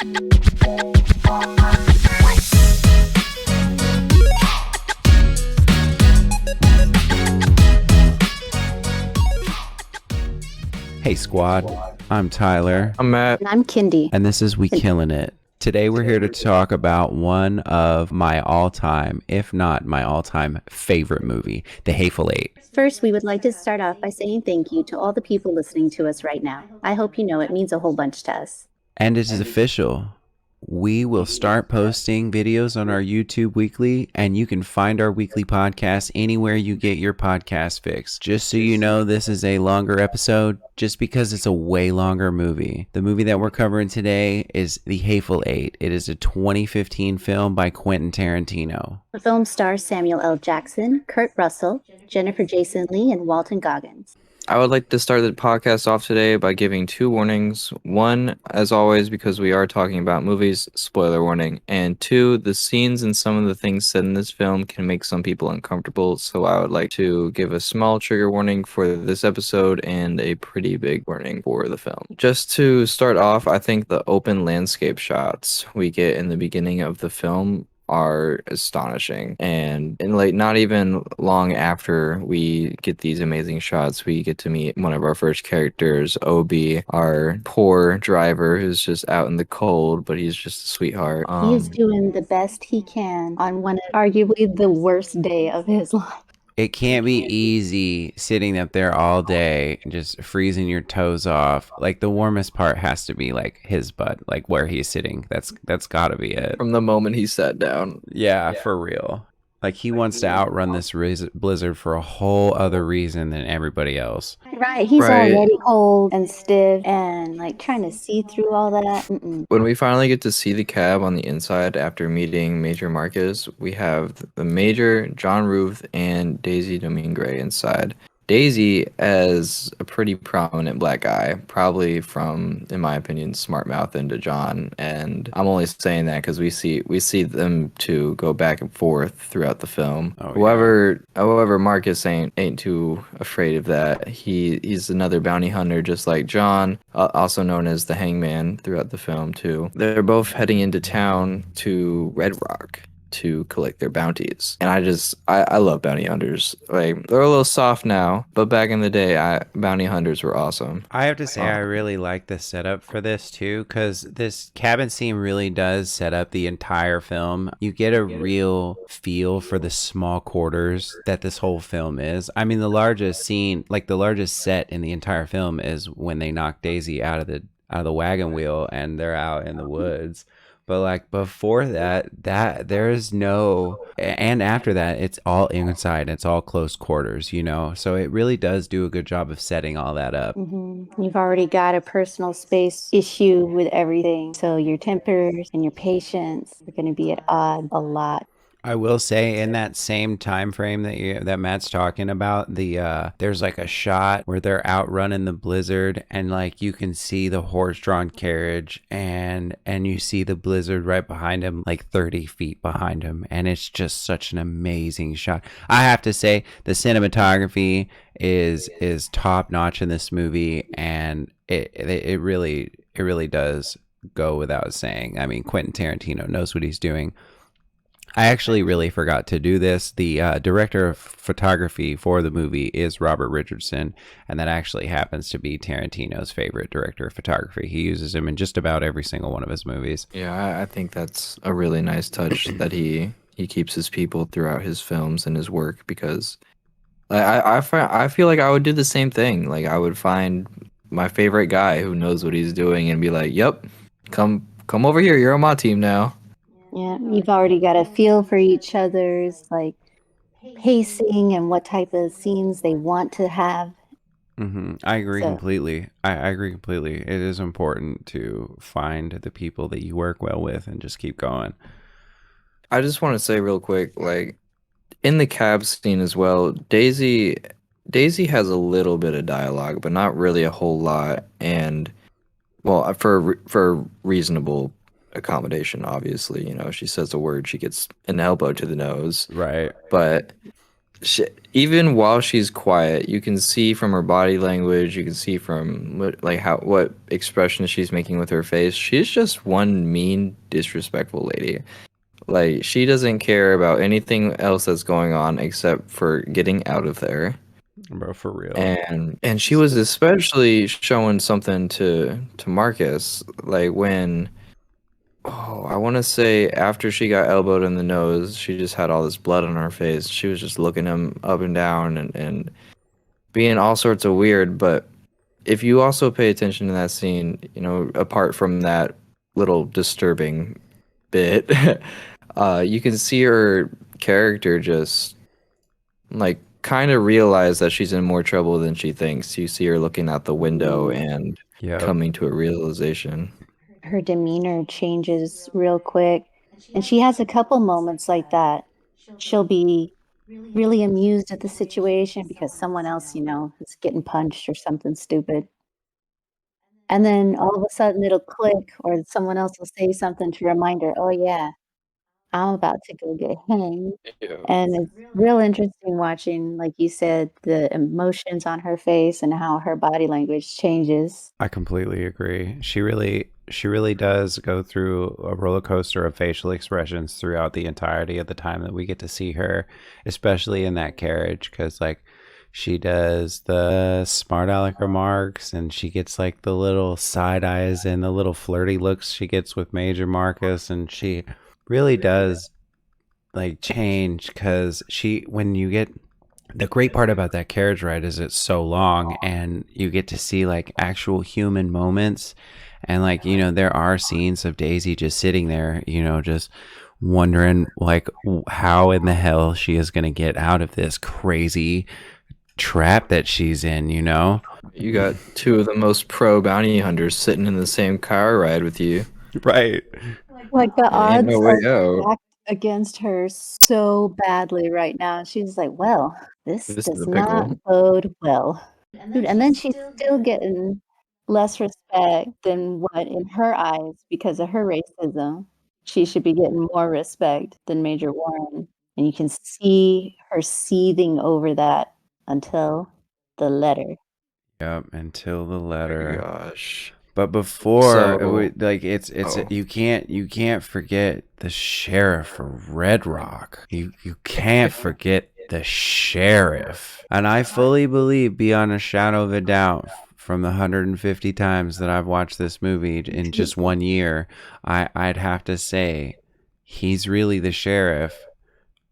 Hey squad, I'm Tyler, I'm Matt. And I'm Kendi. and this is We Killin' It. Today we're here to talk about one of my all-time, if not my all-time favorite movie, The Hateful Eight. First, we would like to start off by saying thank you to all the people listening to us right now. I hope you know it means a whole bunch to us. And it is official. We will start posting videos on our YouTube weekly, and you can find our weekly podcast anywhere you get your podcast fix. Just so you know, this is a longer episode just because it's a way longer movie. The movie that we're covering today is The Hateful Eight. It is a 2015 film by Quentin Tarantino. The film stars Samuel L. Jackson, Kurt Russell, Jennifer Jason Leigh, and Walton Goggins. I would like to start the podcast off today by giving two warnings. One, as always, because we are talking about movies, spoiler warning. And two, the scenes and some of the things said in this film can make some people uncomfortable. So I would like to give a small trigger warning for this episode and a pretty big warning for the film. Just to start off, I think the open landscape shots we get in the beginning of the film are astonishing, and like not even long after we get these amazing shots, we get to meet one of our first characters, Obi, our poor driver who's just out in the cold, but he's just a sweetheart. He is doing the best he can on one of arguably the worst day of his life. It can't be easy sitting up there all day and just freezing your toes off. Like the warmest part has to be like his butt, like where he's sitting. That's got to be it. From the moment he sat down. Yeah, for real. Like he wants to outrun this blizzard for a whole other reason than everybody else. Right, he's Right. already cold and stiff and like trying to see through all that. When we finally get to see the cab on the inside after meeting Major Marcus, we have the Major, John Ruth, and Daisy Domingray inside. Daisy as a pretty prominent black guy, probably from, in my opinion, Smart Mouth into John, and I'm only saying that because we see them two go back and forth throughout the film. Oh, However, Marcus ain't too afraid of that. He's another bounty hunter, just like John, also known as the Hangman throughout the film too. They're both heading into town to Red Rock to collect their bounties, and I love bounty hunters. Like they're a little soft now, but back in the day, bounty hunters were awesome. I have to say I really like the setup for this too, because this cabin scene really does set up the entire film. You get a real feel for the small quarters that this whole film is. I mean, the largest scene, like the largest set in the entire film, is when they knock Daisy out of the wagon wheel and they're out in the woods. But like before that there's no, and after that, it's all inside. It's all close quarters, you know? So it really does do a good job of setting all that up. You've already got a personal space issue with everything. So your tempers and your patience are going to be at odds a lot. I will say in that same time frame that Matt's talking about, there's like a shot where they're out running the blizzard, and like you can see the horse-drawn carriage, and you see the blizzard right behind him, like 30 feet behind him, and it's just such an amazing shot. I have to say the cinematography is top notch in this movie, and it really does go without saying. I mean, Quentin Tarantino knows what he's doing. I actually really forgot to do this. The director of photography for the movie is Robert Richardson, and that actually happens to be Tarantino's favorite director of photography. He uses him in just about every single one of his movies. Yeah, I think that's a really nice touch that he keeps his people throughout his films and his work, because I feel like I would do the same thing. Like I would find my favorite guy who knows what he's doing and be like, "Yep, come over here. You're on my team now." Yeah, you've already got a feel for each other's like pacing and what type of scenes they want to have. I agree So- completely. I agree completely. It is important to find the people that you work well with and just keep going. I just want to say real quick, like in the cab scene as well, Daisy has a little bit of dialogue, but not really a whole lot, and well, for reasonable accommodation, obviously, you know, she says a word, she gets an elbow to the nose, Right. but Even while she's quiet, you can see from her body language, you can see from what expression she's making with her face. She's just one mean, disrespectful lady. Like she doesn't care about anything else that's going on except for getting out of there. Bro, for real. And she was especially showing something to Marcus, like when I want to say after she got elbowed in the nose, she just had all this blood on her face. She was just looking him up and down and being all sorts of weird. But if you also pay attention to that scene, apart from that little disturbing bit, you can see her character just like kind of realize that she's in more trouble than she thinks. You see her looking out the window and Yep. coming to a realization. Her demeanor changes real quick. And she has a couple moments like that. She'll be really amused at the situation because someone else, is getting punched or something stupid. And then all of a sudden it'll click or someone else will say something to remind her, oh yeah, I'm about to go get hanged. Yeah. And it's real interesting watching, like you said, the emotions on her face and how her body language changes. I completely agree. She really does go through a roller coaster of facial expressions throughout the entirety of the time that we get to see her, especially in that carriage, because like she does the smart aleck remarks and she gets like the little side eyes and the little flirty looks she gets with Major Marcus, and she really does like change because when you get the great part about that carriage ride is it's so long and you get to see like actual human moments, and like there are scenes of Daisy just sitting there just wondering like how in the hell she is going to get out of this crazy trap that she's in. You got two of the most pro bounty hunters sitting in the same car ride with you. Right. Like the Ain't odds no way are out. stacked against her so badly right now. She's like, well, this This is does a not pickle. bode well. Dude, and then she's still getting less respect than what in her eyes because of her racism. She should be getting more respect than Major Warren. And you can see her seething over that until the letter. Yep, until the Oh my letter. gosh. But before So, like it's oh, you can't forget the sheriff of Red Rock. You can't forget the sheriff. And I fully believe beyond a shadow of a doubt from the 150 times that I've watched this movie in just 1 year, I'd have to say he's really the sheriff.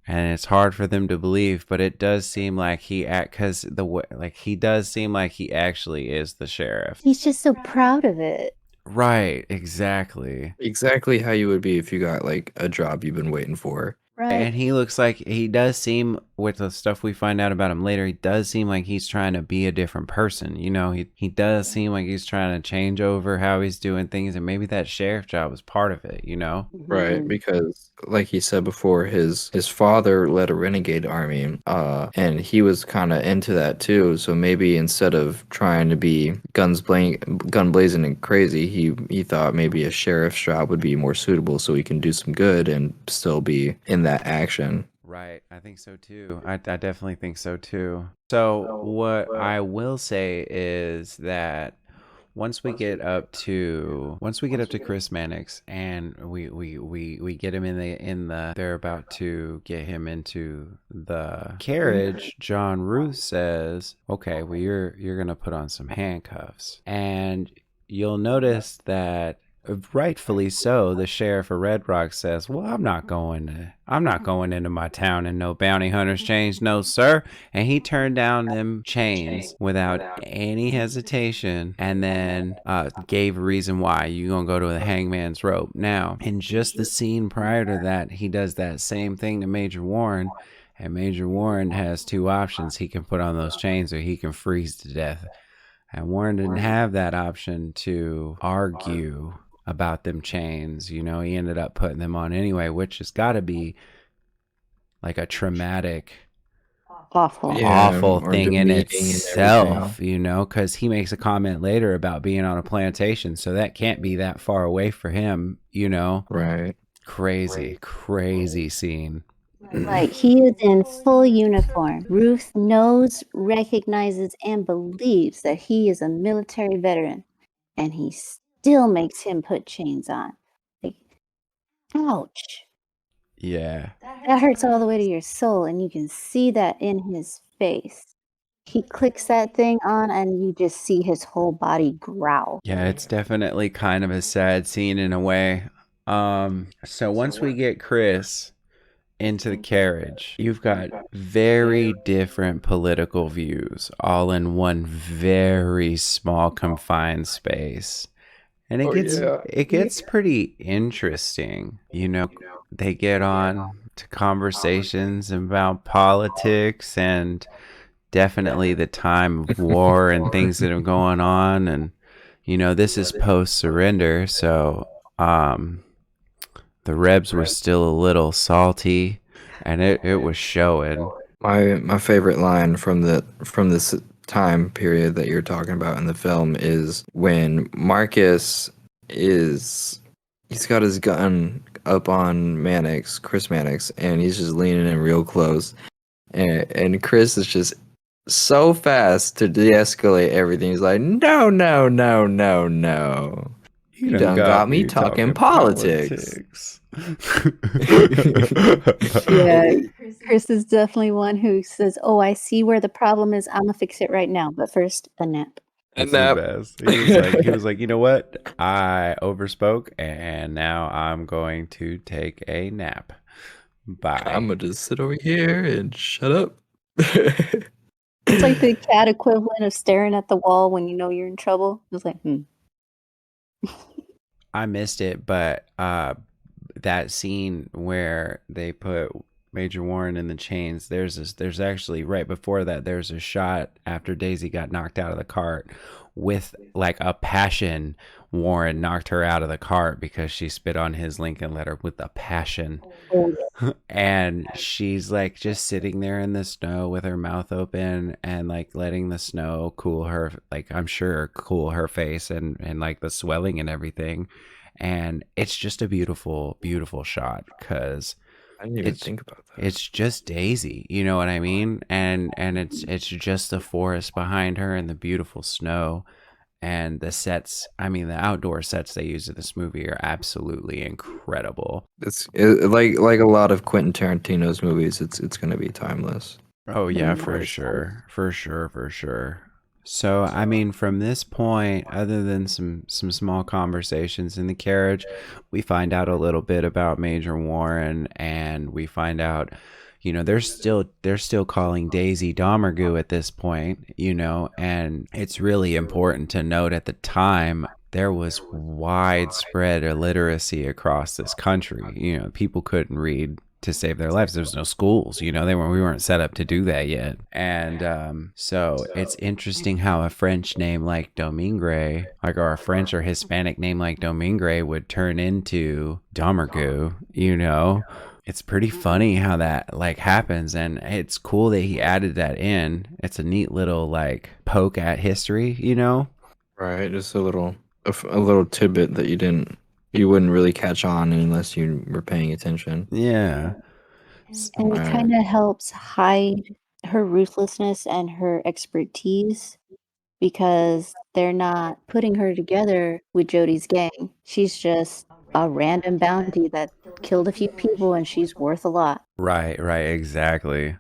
And it's hard for them to believe, but it does seem like he does seem like he actually is the sheriff. He's just so proud of it. Right, exactly. exactly how you would be if you got like a job you've been waiting for. Right. And he does seem, with the stuff we find out about him later, he does seem like he's trying to be a different person. He does seem like he's trying to change over how he's doing things, and maybe that sheriff job was part of it. Right, Mhm. because like he said before, his father led a renegade army, and he was kind of into that too. So maybe instead of trying to be gun blazing and crazy, he thought maybe a sheriff's job would be more suitable, so he can do some good and still be in that action. Right, I think so too. I definitely think so too. So what I will say is that once we get up to Chris Mannix and we get him in the they're about to get him into the carriage, John Ruth says, "Okay, well you're going to put on some handcuffs." And you'll notice that rightfully so, the sheriff of Red Rock says, "Well, I'm not going into my town in no bounty hunter's chains, no sir." And he turned down them chains without any hesitation, and then gave a reason why you gonna go to the hangman's rope. Now, in just the scene prior to that, he does that same thing to Major Warren. And Major Warren has two options. He can put on those chains or he can freeze to death. And Warren didn't have that option to argue about them chains. He ended up putting them on anyway, which has got to be like a traumatic, Awful. Yeah, awful or thing in demeaning and everything. itself, because he makes a comment later about being on a plantation. So that can't be that far away for him. Right. Crazy, crazy scene. Like, he is in full uniform. Ruth knows, recognizes, and believes that he is a military veteran, and he still makes him put chains on. Like, ouch. Yeah. That hurts all the way to your soul, and you can see that in his face. He clicks that thing on, and you just see his whole body growl. Yeah, it's definitely kind of a sad scene in a way. So once we get Chris into the carriage, you've got very different political views all in one very small confined space. And Oh yeah. it gets pretty interesting. They get on to conversations about politics and definitely the time of war and things that are going on. And this is post surrender, so the Rebs were still a little salty, and it was showing. My favorite line from this time period that you're talking about in the film is when Marcus is he's got his gun up on Mannix, Chris Mannix, and he's just leaning in real close. And Chris is just so fast to de-escalate everything. He's like, no, no, no, no, no. You You done done got got me me talking talking politics. politics. Yeah, Chris is definitely one who says, "Oh, I see where the problem is. I'm gonna fix it right now, but first, a nap." That's And the that best. He was like, you know what? I overspoke, and now I'm going to take a nap. I'm Bye. gonna just sit over here and shut up. It's like the cat equivalent of staring at the wall when you know you're in trouble. It's like, I missed it, but that scene where they put Major Warren in the chains, there's actually right before that there's a shot after Daisy got knocked out of the cart with like a passion. Warren knocked her out of the cart because she spit on his Lincoln letter with a passion. oh, And she's like just sitting there in the snow with her mouth open and like letting the snow cool her, like I'm sure cool her face and like the swelling and everything. And it's just a beautiful beautiful shot because I didn't even it's think about that. it's just Daisy, you know what I mean? And it's just the forest behind her and the beautiful snow. And the sets, I mean, the outdoor sets they use in this movie are absolutely incredible. Like a lot of Quentin Tarantino's movies. It's gonna be timeless. Oh yeah, Of for course. sure. For sure, for sure. So, I mean, from this point, other than some small conversations in the carriage, we find out a little bit about Major Warren, and we find out, they're still calling Daisy Domergue at this point, and it's really important to note at the time there was widespread illiteracy across this country. People couldn't read to save their lives. There's no schools, we weren't set up to do that yet. And so it's interesting how a French name like Domingre, like, or a French or Hispanic name like Domingre would turn into Domergue. It's pretty funny how that like happens, and it's cool that he added that in. It's a neat little like poke at history. Right, just a little tidbit that you wouldn't really catch on unless you were paying attention. Yeah. And it Right. kind of helps hide her ruthlessness and her expertise because they're not putting her together with Jody's gang. She's just a random bounty that killed a few people and she's worth a lot. Right, exactly.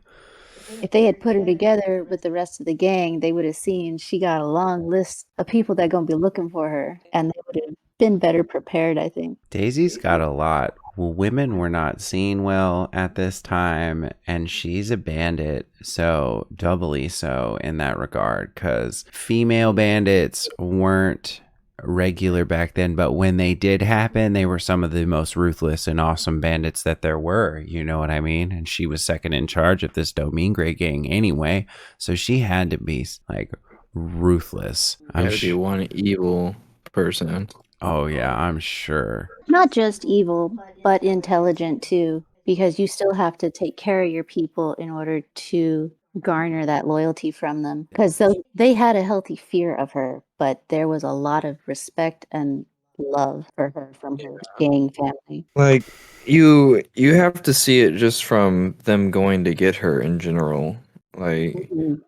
If they had put her together with the rest of the gang, they would have seen she got a long list of people that are going to be looking for her, and they would have been better prepared, I think. Daisy's got a lot. Well, women were not seen well at this time, and she's a bandit, so doubly so in that regard, because female bandits weren't regular back then, but when they did happen, they were some of the most ruthless and awesome bandits that there were, you know what I mean? And she was second in charge of this Domingre gang anyway, so she had to be like ruthless. Had to be one evil person. Oh yeah, I'm sure. Not just evil, but intelligent too, because you still have to take care of your people in order to garner that loyalty from them. Because they had a healthy fear of her, but there was a lot of respect and love for her from her gang family. Like you have to see it just from them going to get her in general. Like Mhm.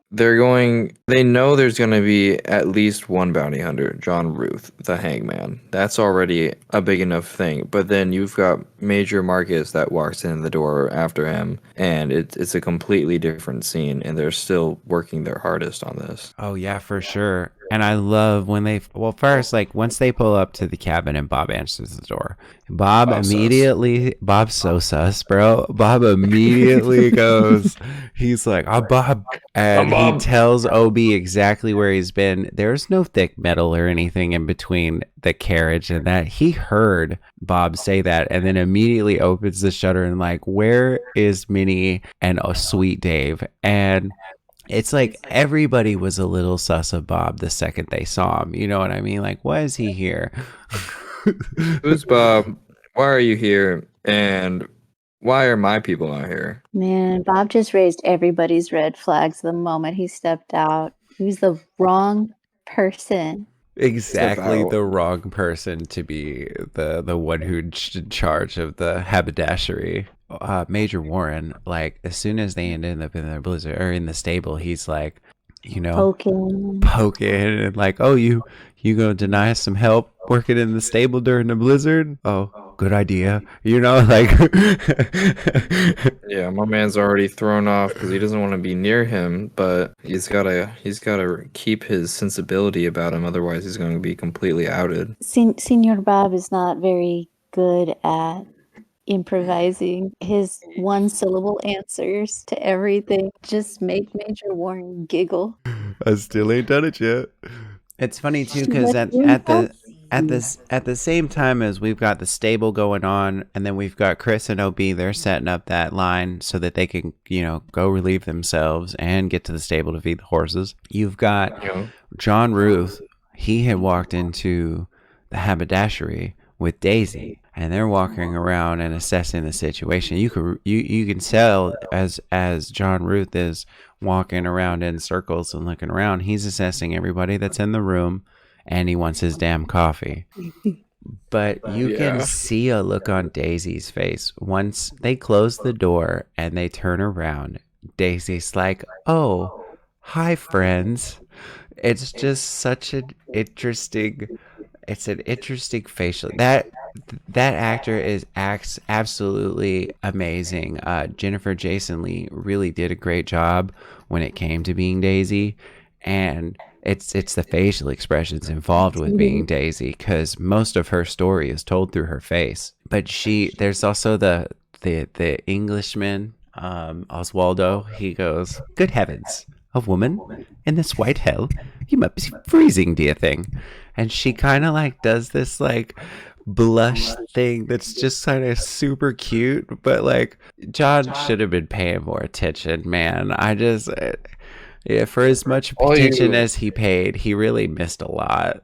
they know there's going to be at least one bounty hunter, John Ruth, the hangman. That's already a big enough thing. But then you've got Major Marcus that walks in the door after him, and it's a completely different scene, and they're still working their hardest on this. Oh yeah, for sure. And I love when first, like, once they pull up to the cabin and Bob answers the door. Bob's so sus, bro. Bob immediately goes, he's like, "Oh, Bob." And he tells OB exactly where he's been. There's no thick metal or anything in between the carriage and that. He heard Bob say that and then immediately opens the shutter and like, "Where is Minnie and sweet Dave?" And it's like everybody was a little sus of Bob the second they saw him. You know what I mean? Like, why is he here? Who's Bob? Why are you here? And why are my people not here? Man, Bob just raised everybody's red flags the moment he stepped out. He was the wrong person. Exactly out. the wrong person to be the one who's in charge of the haberdashery. Major Warren, like, as soon as they ended up in the blizzard or in the stable, he's like, you know, poking and like, "Oh, you gonna deny us some help working in the stable during the blizzard? Oh, good idea." You know, like, Yeah, my man's already thrown off because he doesn't want to be near him, but he's gotta keep his sensibility about him, otherwise he's going to be completely outed. Senor Bob is not very good at improvising. His one-syllable answers to everything just make Major Warren giggle. I still ain't done it yet. It's funny too because at the same time as we've got the stable going on, and then we've got Chris and OB, they're setting up that line so that they can, go relieve themselves and get to the stable to feed the horses. You've got John Ruth. He had walked into the haberdashery with Daisy, and they're walking around and assessing the situation. You can tell as John Ruth is walking around in circles and looking around, he's assessing everybody that's in the room, and he wants his damn coffee. But you can see a look on Daisy's face once they close the door and they turn around. Daisy's like, "Oh, hi, friends." It's just such an interesting. It's an interesting facial. That actor acts absolutely amazing. Jennifer Jason Leigh really did a great job when it came to being Daisy, and it's the facial expressions involved with being Daisy, because most of her story is told through her face. But there's also the Englishman, Oswaldo. He goes, "Good heavens, a woman in this white hell? You must be freezing, dear thing." And she kind of like does this like blush thing that's just kind of super cute, but like John should have been paying more attention, man. For as much attention as he paid, he really missed a lot.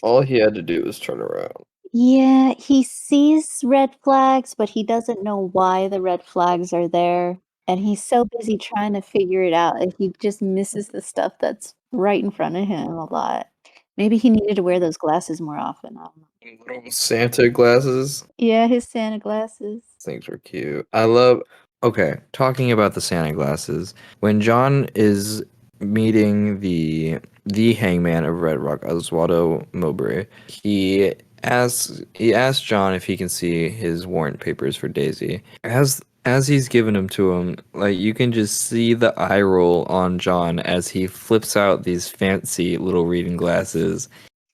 All he had to do was turn around. Yeah, he sees red flags, but he doesn't know why the red flags are there. And he's so busy trying to figure it out, and he just misses the stuff that's right in front of him a lot. Maybe he needed to wear those glasses more often. I don't know. Little Santa glasses. Yeah, his Santa glasses. Things were cute. Okay, talking about the Santa glasses, when John is meeting the hangman of Red Rock, Oswaldo Mowbray, he asks John if he can see his warrant papers for Daisy. As he's giving them to him, like, you can just see the eye roll on John as he flips out these fancy little reading glasses.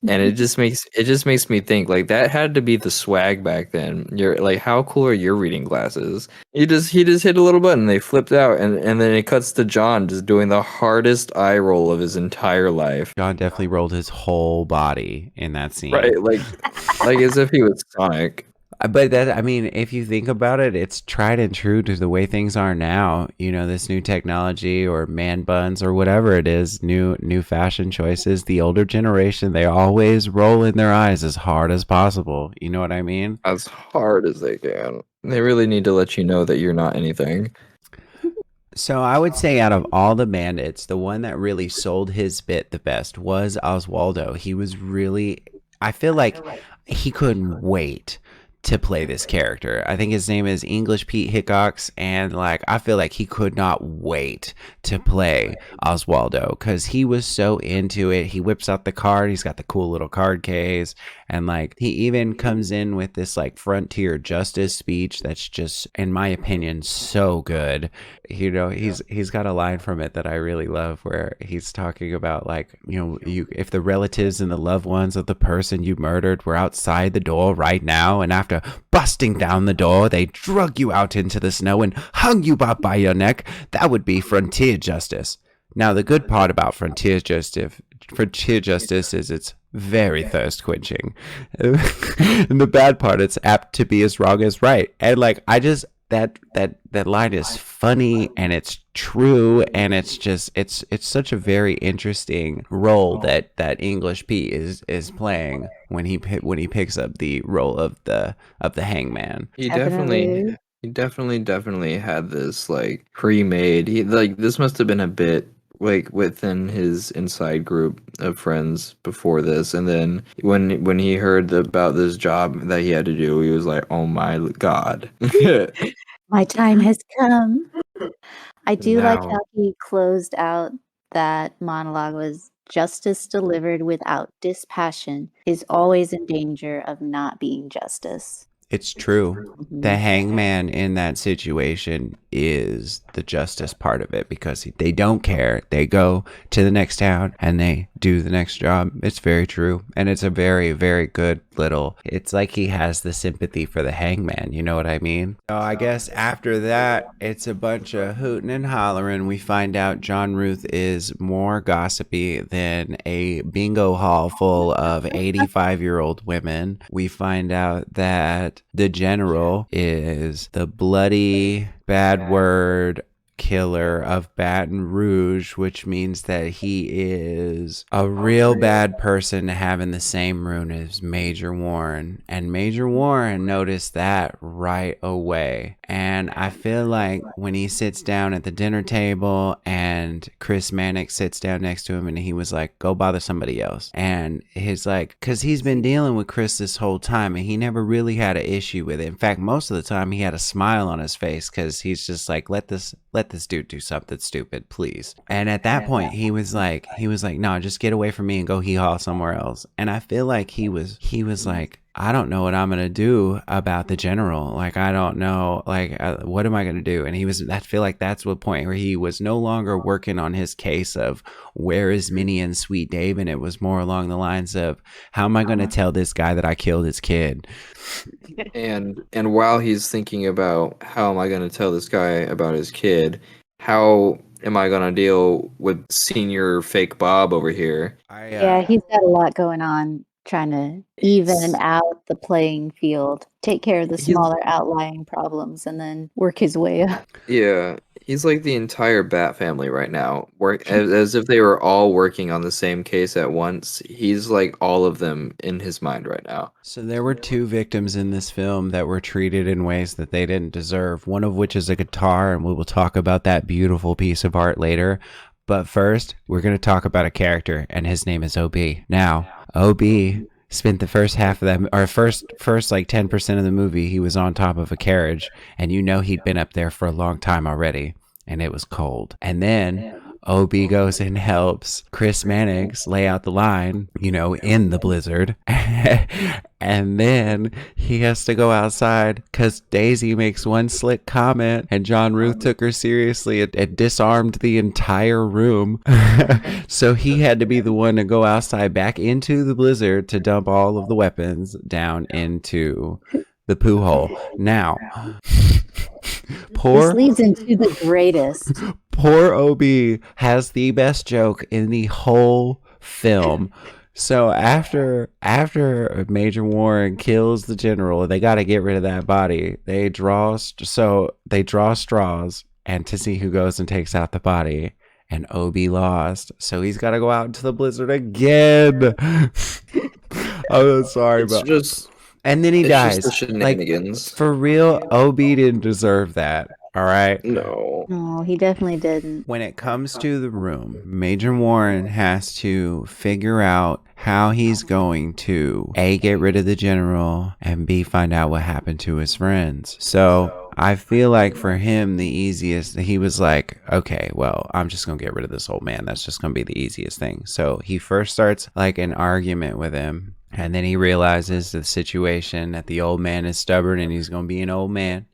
And it just makes me think, like, that had to be the swag back then. You're like, how cool are your reading glasses? He just hit a little button, they flipped out, and then it cuts to John just doing the hardest eye roll of his entire life. John definitely rolled his whole body in that scene. Right, like as if he was Sonic. But if you think about it, it's tried and true to the way things are now. This new technology or man buns or whatever it is, new fashion choices. The older generation, they always roll in their eyes as hard as possible. You know what I mean? As hard as they can. They really need to let you know that you're not anything. So I would say out of all the bandits, the one that really sold his bit the best was Oswaldo. He was really... I feel like he couldn't wait to play this character. I think his name is English Pete Hickox, and like I feel like he could not wait to play Oswaldo because he was so into it. He whips out the card, he's got the cool little card case, and like he even comes in with this like frontier justice speech that's just, in my opinion, so good. You know, he's got a line from it that I really love where he's talking about like, you know, you if the relatives and the loved ones of the person you murdered were outside the door right now, and after busting down the door they drug you out into the snow and hung you up by your neck, that would be frontier justice. Now the good part about frontier justice is it's very thirst quenching. And the bad part, it's apt to be as wrong as right. And like I just that line is funny and it's true, and it's just it's such a very interesting role that English Pete is playing when he picks up the role of the hangman. He Definitely. definitely had this like pre-made. He like this must have been a bit like within his inside group of friends before this, and then when he heard about this job that he had to do, he was like, "Oh my god!" My time has come. I do like Now, how he closed out that monologue was justice delivered without dispassion is always in danger of not being justice. It's true. The Mhm. hangman in that situation is the justice part of it because they don't care. They go to the next town and they do the next job. It's very true. And it's a very, very good little, it's like he has the sympathy for the hangman. You know what I mean? So I guess after that, it's a bunch of hooting and hollering. We find out John Ruth is more gossipy than a bingo hall full of 85-year-old women. We find out that the general is the bloody bad word killer of Baton Rouge, which means that he is a real bad person to have in the same room as Major Warren. And Major Warren noticed that right away. And I feel like when he sits down at the dinner table and Chris Mannix sits down next to him and he was like, go bother somebody else. And he's like, because he's been dealing with Chris this whole time and he never really had an issue with it. In fact, most of the time he had a smile on his face because he's just like, let this dude do something stupid, please. And at that point he was like, no, just get away from me and go hee haw somewhere else. And I feel like he was like, I don't know what I'm going to do about the general. Like, I don't know, like, what am I going to do? And I feel like that's the point where he was no longer working on his case of where is Minnie and Sweet Dave? And it was more along the lines of, how am I going to tell this guy that I killed his kid? and while he's thinking about how am I going to tell this guy about his kid, how am I going to deal with senior fake Bob over here? Yeah, he's got a lot going on trying to even out the playing field, take care of the He's- smaller outlying problems, and then work his way up. Yeah, he's like the entire Bat family right now, work as if they were all working on the same case at once. He's like all of them in his mind right now. So there were two victims in this film that were treated in ways that they didn't deserve, one of which is a guitar, and we will talk about that beautiful piece of art later. But first, we're going to talk about a character, and his name is OB. Now, OB spent the first half of that, or first like 10% of the movie, he was on top of a carriage, and you know he'd been up there for a long time already, and it was cold. And then OB goes and helps Chris Mannix lay out the line, you know, in the blizzard. And then he has to go outside because Daisy makes one slick comment and John Ruth took her seriously. It disarmed the entire room. So he had to be the one to go outside back into the blizzard to dump all of the weapons down into the poo hole. Now, This leads into the greatest. poor OB has the best joke in the whole film. So after Major Warren kills the general, they got to get rid of that body. They draw straws and to see who goes and takes out the body. And OB lost, so he's got to go out into the blizzard again. I'm sorry, It's but just and then he it's dies. just the Like, shenanigans. for real, OB didn't deserve that. All right. No. No, he definitely didn't. When it comes to the room, Major Warren has to figure out how he's going to A, get rid of the general, and B, find out what happened to his friends. So I feel like for him, the easiest, he was like, okay, well, I'm just going to get rid of this old man. That's just going to be the easiest thing. So he first starts like an argument with him, and then he realizes the situation that the old man is stubborn and he's going to be an old man.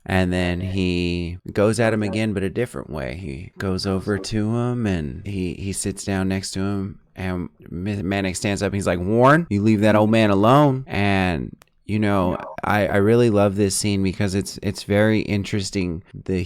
And then he goes at him again, but a different way. He goes over to him and he sits down next to him. And Manic stands up. And he's like, Warren, you leave that old man alone. And you know, I really love this scene because it's very interesting. The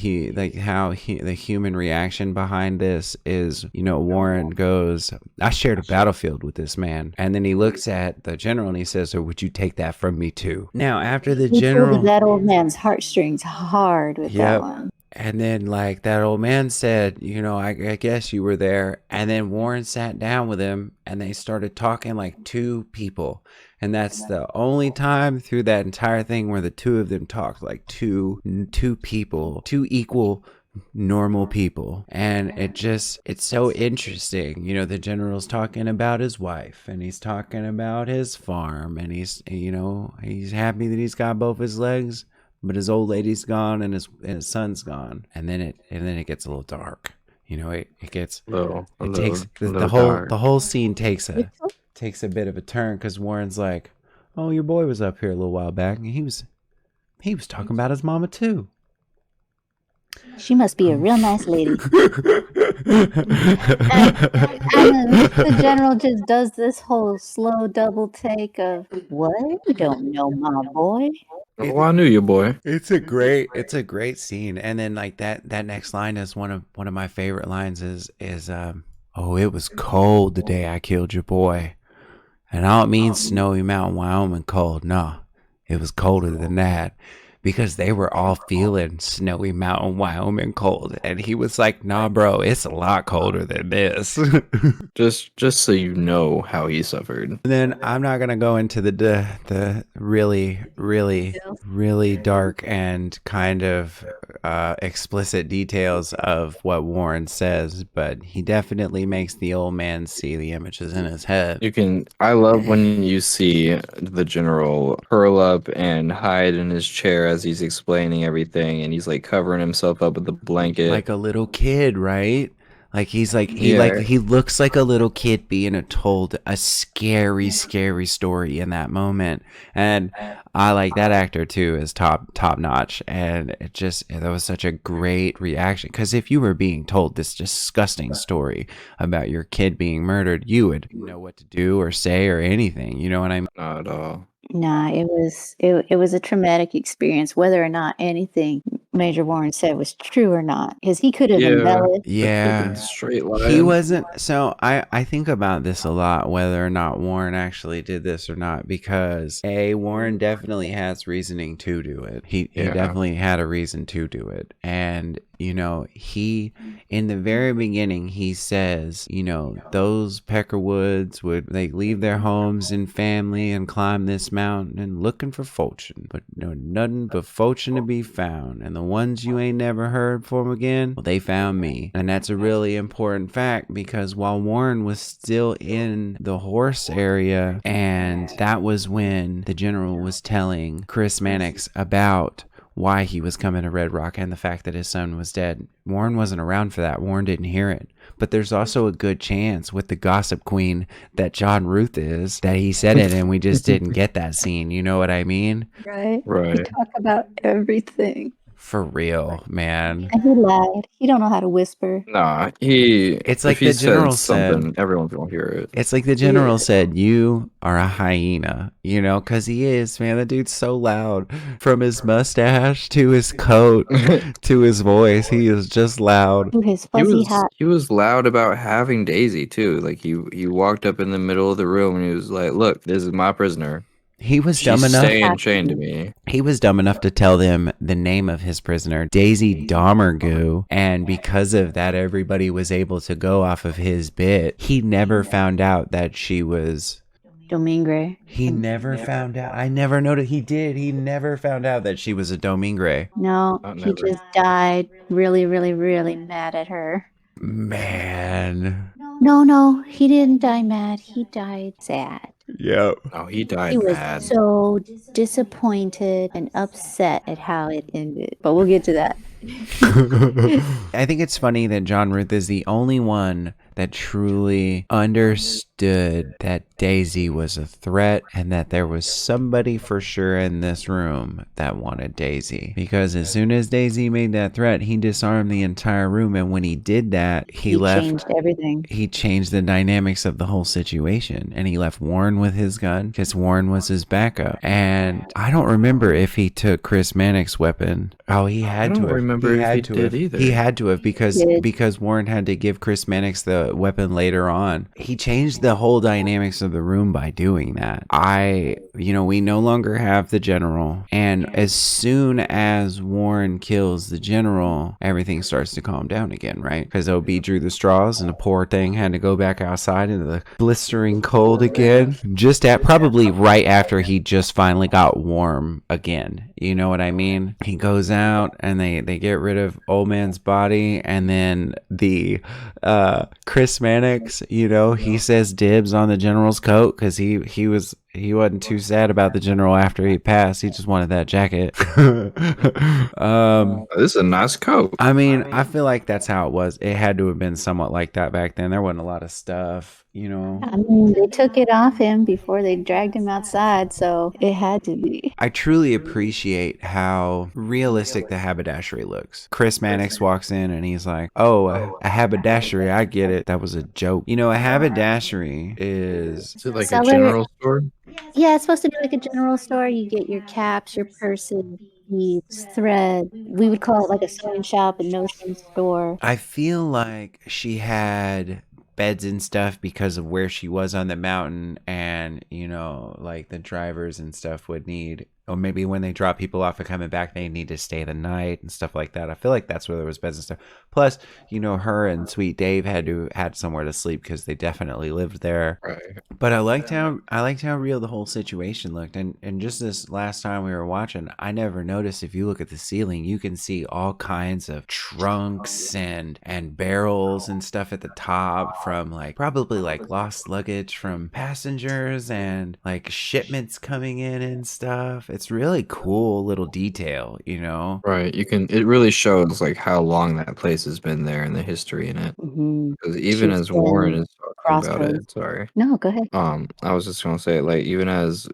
human reaction behind this is, you know, Warren goes, I shared a battlefield with this man, and then he looks at the general and he says, or would you take that from me too? Now after the He general, pulled that old man's heartstrings hard with that yep. one. And then, like, that old man said, you know, I guess you were there. And then Warren sat down with him and they started talking like two people. And that's the only time through that entire thing where the two of them talked like two people, two equal normal people. And it's so interesting. You know, the general's talking about his wife and he's talking about his farm and he's happy that he's got both his legs. But his old lady's gone and his son's gone, and then it gets a little dark. You know, it gets the whole scene takes a bit of a turn because Warren's like, "Oh, your boy was up here a little while back, and he was talking about his mama too." She must be a real nice lady. and the general just does this whole slow double take of, what? You don't know my boy. Oh, I knew you, boy. It's a great scene. And then like that next line is one of my favorite lines is oh, it was cold the day I killed your boy. And I don't mean Snowy Mountain, Wyoming cold. No, it was colder than that. Because they were all feeling Snowy Mountain, Wyoming cold. And he was like, nah, bro, it's a lot colder than this. just so you know how he suffered. And then I'm not going to go into the really, really, really dark and kind of explicit details of what Warren says. But he definitely makes the old man see the images in his head. I love when you see the general curl up and hide in his chair as he's explaining everything, and he's like covering himself up with the blanket like a little kid, right? Like he looks like a little kid being told a scary story in that moment. And I like that actor too, is top notch. And that was such a great reaction, because if you were being told this disgusting story about your kid being murdered, you would know what to do or say or anything. You know what I mean? Not at all. Nah, it was a traumatic experience, whether or not anything Major Warren said was true or not, because he could have embellished. Yeah, straight line. He wasn't. So I think about this a lot, whether or not Warren actually did this or not, because Warren definitely has reasoning to do it. He definitely had a reason to do it. And you know, in the very beginning, he says, you know, those Peckerwoods would leave their homes and family and climb this mountain and looking for fortune, but nothing but fortune to be found. And the ones you ain't never heard from again, well, they found me. And that's a really important fact, because while Warren was still in the horse area, and that was when the general was telling Chris Mannix about why he was coming to Red Rock and the fact that his son was dead. Warren wasn't around for that. Warren didn't hear it. But there's also a good chance, with the gossip queen that John Ruth is, that he said it and we just didn't get that scene. You know what I mean? Right. Right. We talk about everything. For real, man. And he lied. He don't know how to whisper. Nah, it's like the general said, everyone's gonna hear it. It's like the general said, you are a hyena, you know, because he is, man. The dude's so loud. From his mustache to his coat to his voice, he is just loud. To his fuzzy hat. He was loud about having Daisy too. Like he walked up in the middle of the room and he was like, "Look, this is my prisoner. He was She's dumb enough. staying chained to me." He was dumb enough to tell them the name of his prisoner, Daisy Domergue, and because of that, everybody was able to go off of his bit. He never found out that she was Domingre. He never found out. I never noticed. He did. He never found out that she was a Domingre. No, Not he never. just died really, really, really mad at her. Man. No, he didn't die mad. He died sad. Yep. Oh, he He died was mad. so disappointed and upset at how it ended. But we'll get to that. I think it's funny that John Ruth is the only one that truly understood that Daisy was a threat and that there was somebody for sure in this room that wanted Daisy. Because as soon as Daisy made that threat, he disarmed the entire room. And when he did that, He changed everything. he changed the dynamics of the whole situation, and he left Warren with his gun because Warren was his backup. And I don't remember if he took Chris Mannix's weapon. Oh, he had I to don't have. remember He if had he to did have. either. He had to have Did. because Warren had to give Chris Mannix the weapon later on. He changed the whole dynamics of the room by doing that. We no longer have the general, and as soon as Warren kills the general, everything starts to calm down again, right? Because OB drew the straws and the poor thing had to go back outside into the blistering cold again, just at probably right after he just finally got warm again. You know what I mean? He goes out and they get rid of old man's body, and then the Chris Mannix, he says dibs on the general's coat because he wasn't too sad about the general after he passed. He just wanted that jacket. This is a nice coat. I mean, I feel like that's how it was. It had to have been somewhat like that back then. There wasn't a lot of stuff, I mean, they took it off him before they dragged him outside, so it had to be. I truly appreciate how realistic the haberdashery looks. Chris Mannix walks in and he's like, "Oh, a haberdashery, I get it. That was a joke." A haberdashery is... Is it like a Seller- general store? Yeah, it's supposed to be like a general store. You get your caps, your purses, beads, thread. We would call it like a sewing shop, a notion store. I feel like she had beds and stuff because of where she was on the mountain, and like the drivers and stuff would need, or maybe when they drop people off and coming back, they need to stay the night and stuff like that. I feel like that's where there was beds and stuff. Plus, her and Sweet Dave had somewhere to sleep because they definitely lived there. Right. But I liked how real the whole situation looked, and just this last time we were watching, I never noticed, if you look at the ceiling, you can see all kinds of trunks and barrels and stuff at the top from probably lost luggage from passengers and shipments coming in and stuff. It's really cool little detail, Right. It really shows how long that place has been there and the history in it. Because even She's as Warren been is talking about crossroads. it, sorry. No, go ahead. I was just gonna say, even as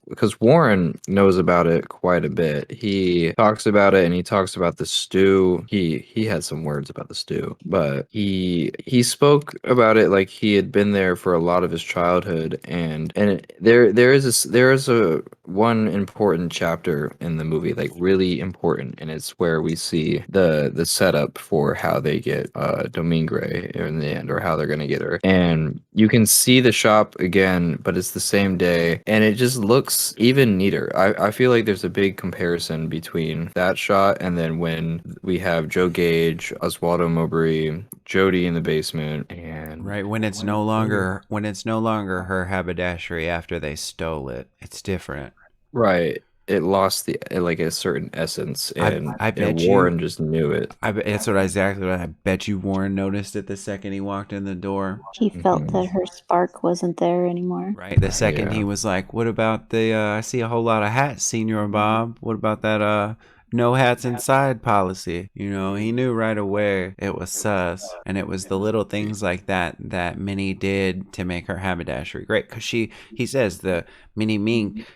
because Warren knows about it quite a bit. He talks about it and he talks about the stew. He had some words about the stew, but he spoke about it like he had been there for a lot of his childhood, and there is a one important chapter in the movie, really important, and it's where we see the setup for how they get Domingre in the end, or how they're gonna get her, and you can see the shop again, but it's the same day, and it just looks even neater. I feel like there's a big comparison between that shot and then when we have Joe Gage, Oswaldo Mowbray, Jody in the basement, and right, when it's no longer her haberdashery after they stole it. It's different. right. It lost a certain essence, and I bet Warren just knew it. That's exactly what I bet you Warren noticed it the second he walked in the door. He felt that her spark wasn't there anymore. Right, the second he was like, "What about the? I see a whole lot of hats, Senior Bob. What about that? No hats inside policy." He knew right away it was sus, and it was the little things like that Minnie did to make her haberdashery great. Because he says the Minnie Mink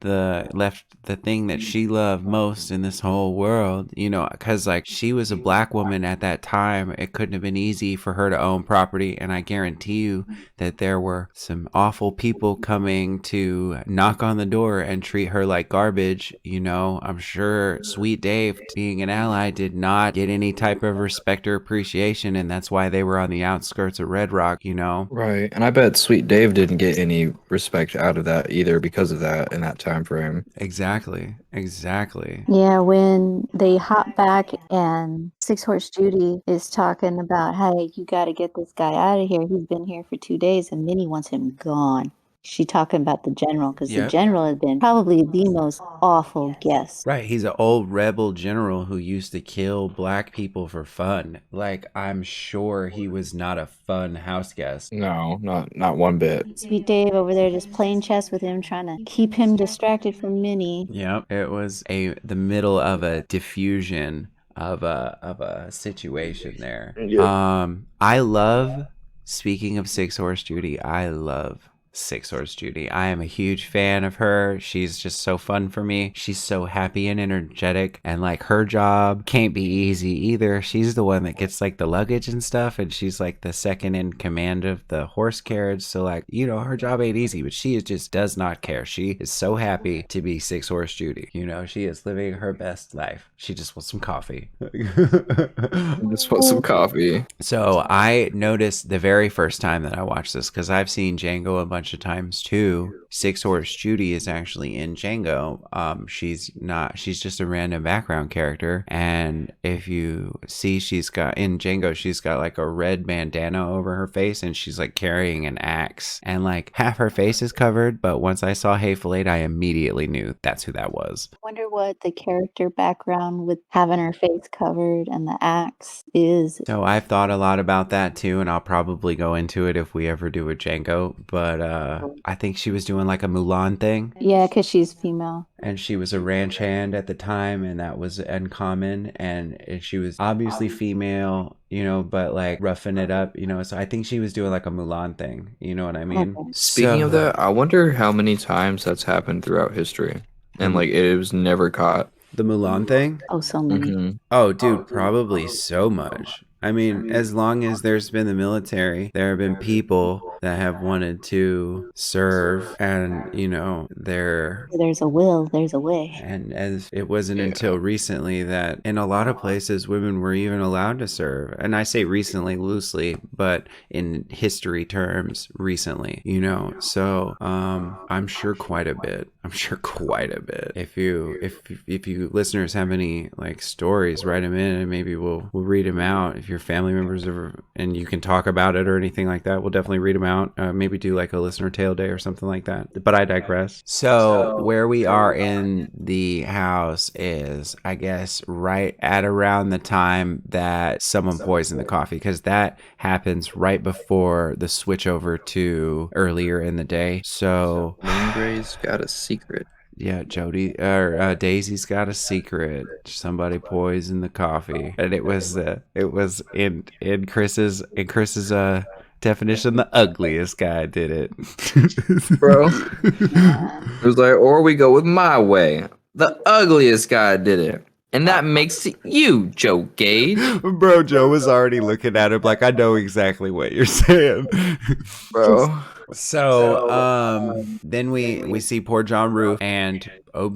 left the thing that she loved most in this whole world, because she was a black woman at that time. It couldn't have been easy for her to own property, and I guarantee you that there were some awful people coming to knock on the door and treat her like garbage. I'm sure Sweet Dave, being an ally, did not get any type of respect or appreciation, and that's why they were on the outskirts of Red Rock. Right, and I bet Sweet Dave didn't get any respect out of that either because of that in that time frame. Exactly. Yeah, when they hop back and Six Horse Judy is talking about, hey, you got to get this guy out of here. He's been here for 2 days and Minnie wants him gone. she talking about the general? Because the Yep. general had been probably the most awful guest. Right, he's an old rebel general who used to kill black people for fun. Like, I'm sure he was not a fun house guest. No, not one bit. Sweet Dave over there just playing chess with him, trying to keep him distracted from Minnie. Yep, it was the middle of a diffusion of a situation there. Yeah. I love, speaking of Six Horse Judy, I love Six Horse Judy. I am a huge fan of her. She's just so fun for me. She's so happy and energetic, and like her job can't be easy either. She's the one that gets like the luggage and stuff, and she's like the second in command of the horse carriage. So like, you know, her job ain't easy, but she just does not care. She is so happy to be Six Horse Judy. You know, she is living her best life. She just wants some coffee. Just want some coffee. So I noticed the very first time that I watched this, because I've seen Django a bunch of times too. Six Horse Judy is actually in Django. She's just a random background character. And if you see, in Django, she's got like a red bandana over her face, and she's like carrying an axe, and like half her face is covered. But once I saw Hateful Eight, I immediately knew that's who that was. Wonder what the character background with having her face covered and the axe is. So I've thought a lot about that too, and I'll probably go into it if we ever do a Django. But I think she was doing like a Mulan thing. Yeah, because she's female. And she was a ranch hand at the time, and that was uncommon. And she was obviously female, you know, but like roughing it up, you know. So I think she was doing like a Mulan thing. You know what I mean? Okay. Speaking of that, I wonder how many times that's happened throughout history, and like it was never caught. The Mulan thing? Oh, so many. Mhm. Oh, dude, probably so much. I mean, as long as there's been the military, there have been people that have wanted to serve, and you know, Where there's a will, there's a way. and as it wasn't until recently that in a lot of places women were even allowed to serve. And I say recently loosely, but in history terms, recently, you know. So I'm sure quite a bit. If you listeners have any like stories, write them in, and maybe we'll read them out. If your family members ever, and you can talk about it or anything like that, we'll definitely read them out. Maybe do like a listener tale day or something like that. But I digress. So where we are in the house is, I guess, right at around the time that someone poisoned the coffee, because that happens right before the switch over to earlier in the day. So Gray's got a secret. yeah, Daisy's got a secret. Somebody poisoned the coffee, and it was in Chris's definition, the ugliest guy did it. Bro. It was like, or we go with my way. The ugliest guy did it. And that makes it you, Joe Gage. Bro, Joe was already looking at him like, I know exactly what you're saying. Bro. So then we see poor John Roof and OB.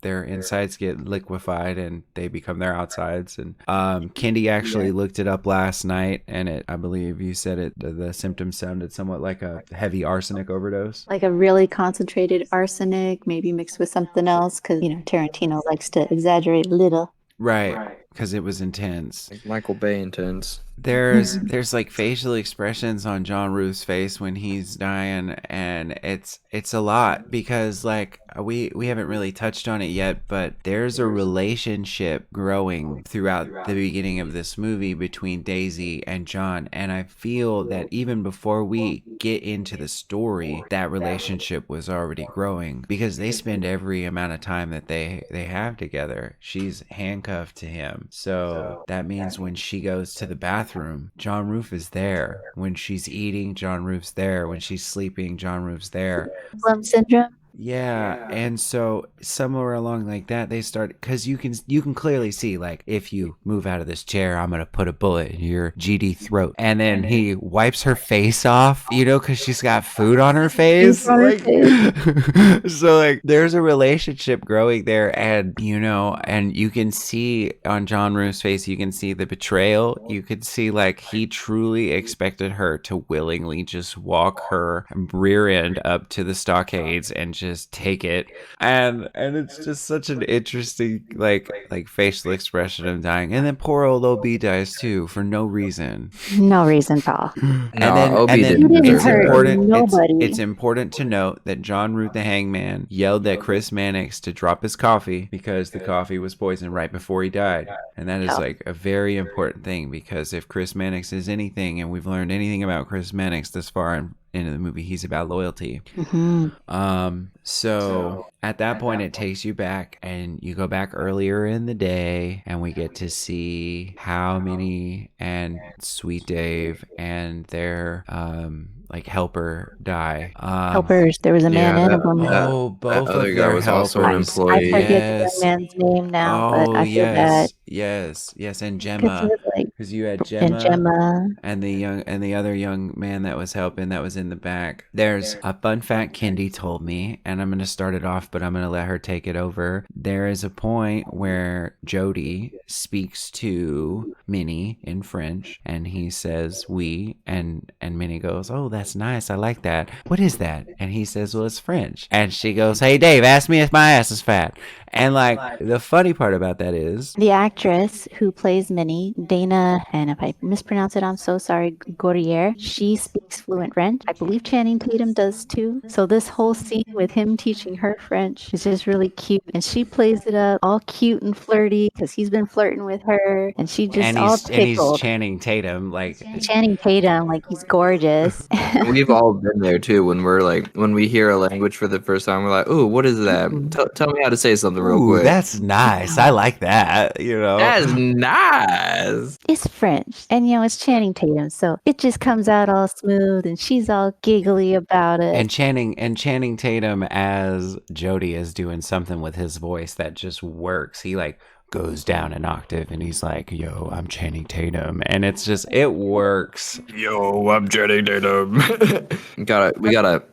Their insides get liquefied and they become their outsides. And Kendi actually looked it up last night, and I believe you said it. The symptoms sounded somewhat like a heavy arsenic overdose. Like a really concentrated arsenic, maybe mixed with something else, because, you know, Tarantino likes to exaggerate a little. Right, because it was intense. Like Michael Bay intense. There's like facial expressions on John Roof's face when he's dying, and it's a lot, because like we haven't really touched on it yet, but there's a relationship growing throughout the beginning of this movie between Daisy and John, and I feel that even before we get into the story, that relationship was already growing, because they spend every amount of time that they have together. She's handcuffed to him, so that means when she goes to the bathroom, John Roof is there. When she's eating, John Roof's there. When she's sleeping, John Roof's there. Slum syndrome. Yeah, and so somewhere along like that, they start, because you can clearly see, like, if you move out of this chair, I'm gonna put a bullet in your GD throat. And then he wipes her face off, you know, because she's got food on her face. Like, so like, there's a relationship growing there, and you know, and you can see on John Roof's face, you can see the betrayal. You can see like he truly expected her to willingly just walk her rear end up to the stockades and just take it. And it's just such an interesting like facial expression of dying. And then poor old OB dies too for no reason. No reason at all. No, Obi You didn't didn't deserve it's hurt that. important nobody. it's important to note that John Root the Hangman yelled at Chris Mannix to drop his coffee because the coffee was poisoned right before he died. And that is Yeah. like a very important thing, because if Chris Mannix is anything, and we've learned anything about Chris Mannix this far into the movie, he's about loyalty. So at that point, it takes you back, and you go back earlier in the day, and we get to see how Minnie and Sweet Dave and their like helper die. Helpers. There was a man and a woman. Oh, That both other of guy their was also an helpers. I employee. forget the young Yes. man's name now, but Oh, I feel bad yes, and because he Gemma, was like, because you had and Gemma. and the other young man that was helping, that was in the back. There's a fun fact Kendi told me, and I'm gonna start it off, but I'm gonna let her take it over. There is a point where Jody speaks to Minnie in French, and he says "we," and Minnie goes, "Oh, that's nice. I like that. What is that?" And he says, "Well, it's French." And she goes, "Hey, Dave, ask me if my ass is fat." And like the funny part about that is The actress who plays Minnie, Dana, and if I mispronounce it, I'm so sorry, Gourriere, she speaks fluent French. I believe Channing Tatum does too. So this whole scene with him teaching her French is just really cute. And she plays it up all cute and flirty because he's been flirting with her. And she just all and he's tickled. Channing Tatum, like Channing Tatum, like he's gorgeous. We've all been there too when we're like, when we hear a language for the first time, we're like, ooh, what is that? Tell me how to say something real ooh, quick. that's nice. I like that. You know, That's nice. It's French, and it's Channing Tatum, so it just comes out all smooth, and she's all giggly about it. and Channing Tatum as Jody is doing something with his voice that just works. He like goes down an octave, and he's like, "Yo, I'm Channing Tatum," and it's just it works. Yo, I'm Channing Tatum. we gotta.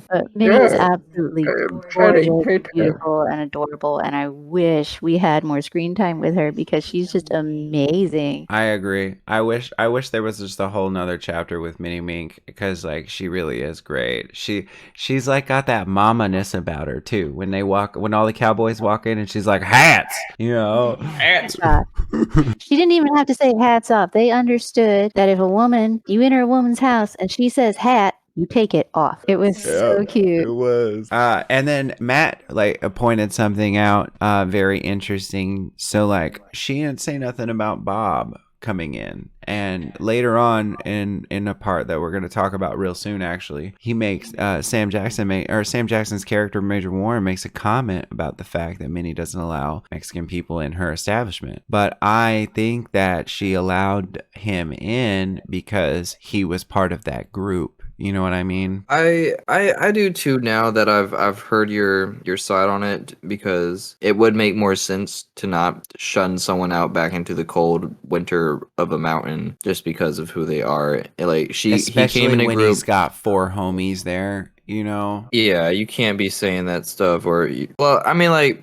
But Minnie is Yeah, absolutely I'm Channing gorgeous, Tatum. beautiful, and adorable, and I wish we had more screen time with her because she's just amazing. I agree. I wish there was just a whole nother chapter with Minnie Mink, because like she really is great. She's like got that mama-ness about her too. When all the cowboys walk in, and she's like, hats, Hats. She didn't even have to say hats off. They understood that if you enter a woman's house and she says hat, you take it off. It was so cute. It was. And then Matt like pointed something out very interesting. So like she didn't say nothing about Bob coming in, and later on in a part that we're going to talk about real soon, actually, he makes Sam Jackson's character Major Warren makes a comment about the fact that Minnie doesn't allow Mexican people in her establishment. But I think that she allowed him in because he was part of that group. You know what I mean? I do too, now that I've heard your side on it, because it would make more sense to not shun someone out back into the cold winter of a mountain just because of who they are. Like he came in a when group. he's got 4 homies there, Yeah, you can't be saying that stuff, well, I mean, like,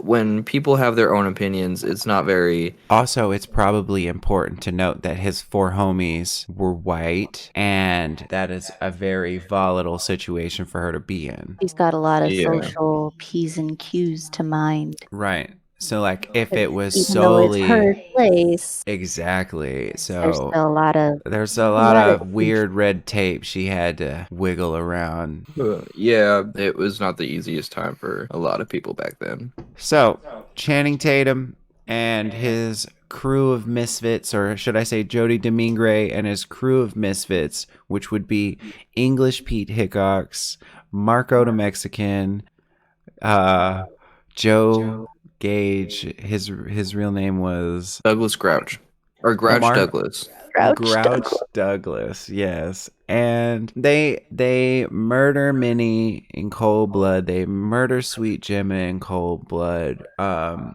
when people have their own opinions, it's not very. Also, it's probably important to note that his 4 homies were white, and that is a very volatile situation for her to be in. She's got a lot of Yeah. social P's and Q's to mind. Right. So like if it was Even though it's solely her place, exactly, there's so still a lot of there's a lot of weird red tape she had to wiggle around. Yeah, it was not the easiest time for a lot of people back then. So Channing Tatum and his crew of misfits, or should I say Jody Demingray and his crew of misfits, which would be English Pete Hickox, Marco the Mexican, Joe Gage. His real name was Douglas Grouch, or Grouch Omar? Douglas. Grouch Douglas, yes. And they murder Minnie in cold blood. They murder Sweet Gemma in cold blood.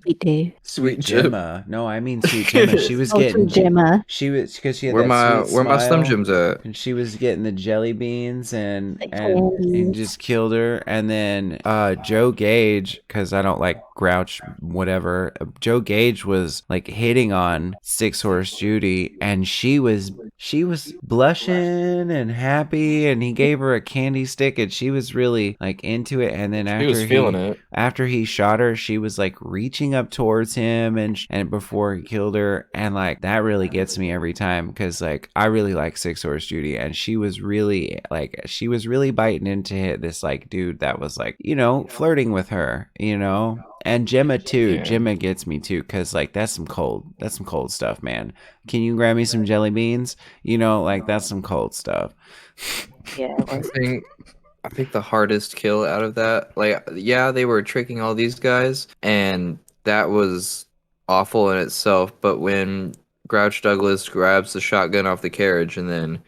Sweet Dave. Sweet Jim. Gemma. No, I mean Sweet Gemma. She was Oh, getting Sweet Gemma. She was, because she had Where that sweet my Slim smile, Jims at? and she was getting the jelly beans and The and candies. just killed her. And then Joe Gage, because I don't like Grouch, whatever. Joe Gage was like hitting on Six Horse Judy, and she was blushing and happy, and he gave her a candy stick, and she was really like into it. And then He was feeling it. after he shot her, she was like reaching up towards him, and before he killed her, and like that really gets me every time, because like I really like Six Horse Judy, and she was really biting into this like dude that was like, you know, flirting with her, you know. And Gemma too. Yeah. Gemma gets me too, because like that's some cold stuff, man. Can you grab me some jelly beans? You know, like that's some cold stuff. Yeah. I think the hardest kill out of that, like, yeah, they were tricking all these guys, and that was awful in itself. But when Grouch Douglas grabs the shotgun off the carriage and then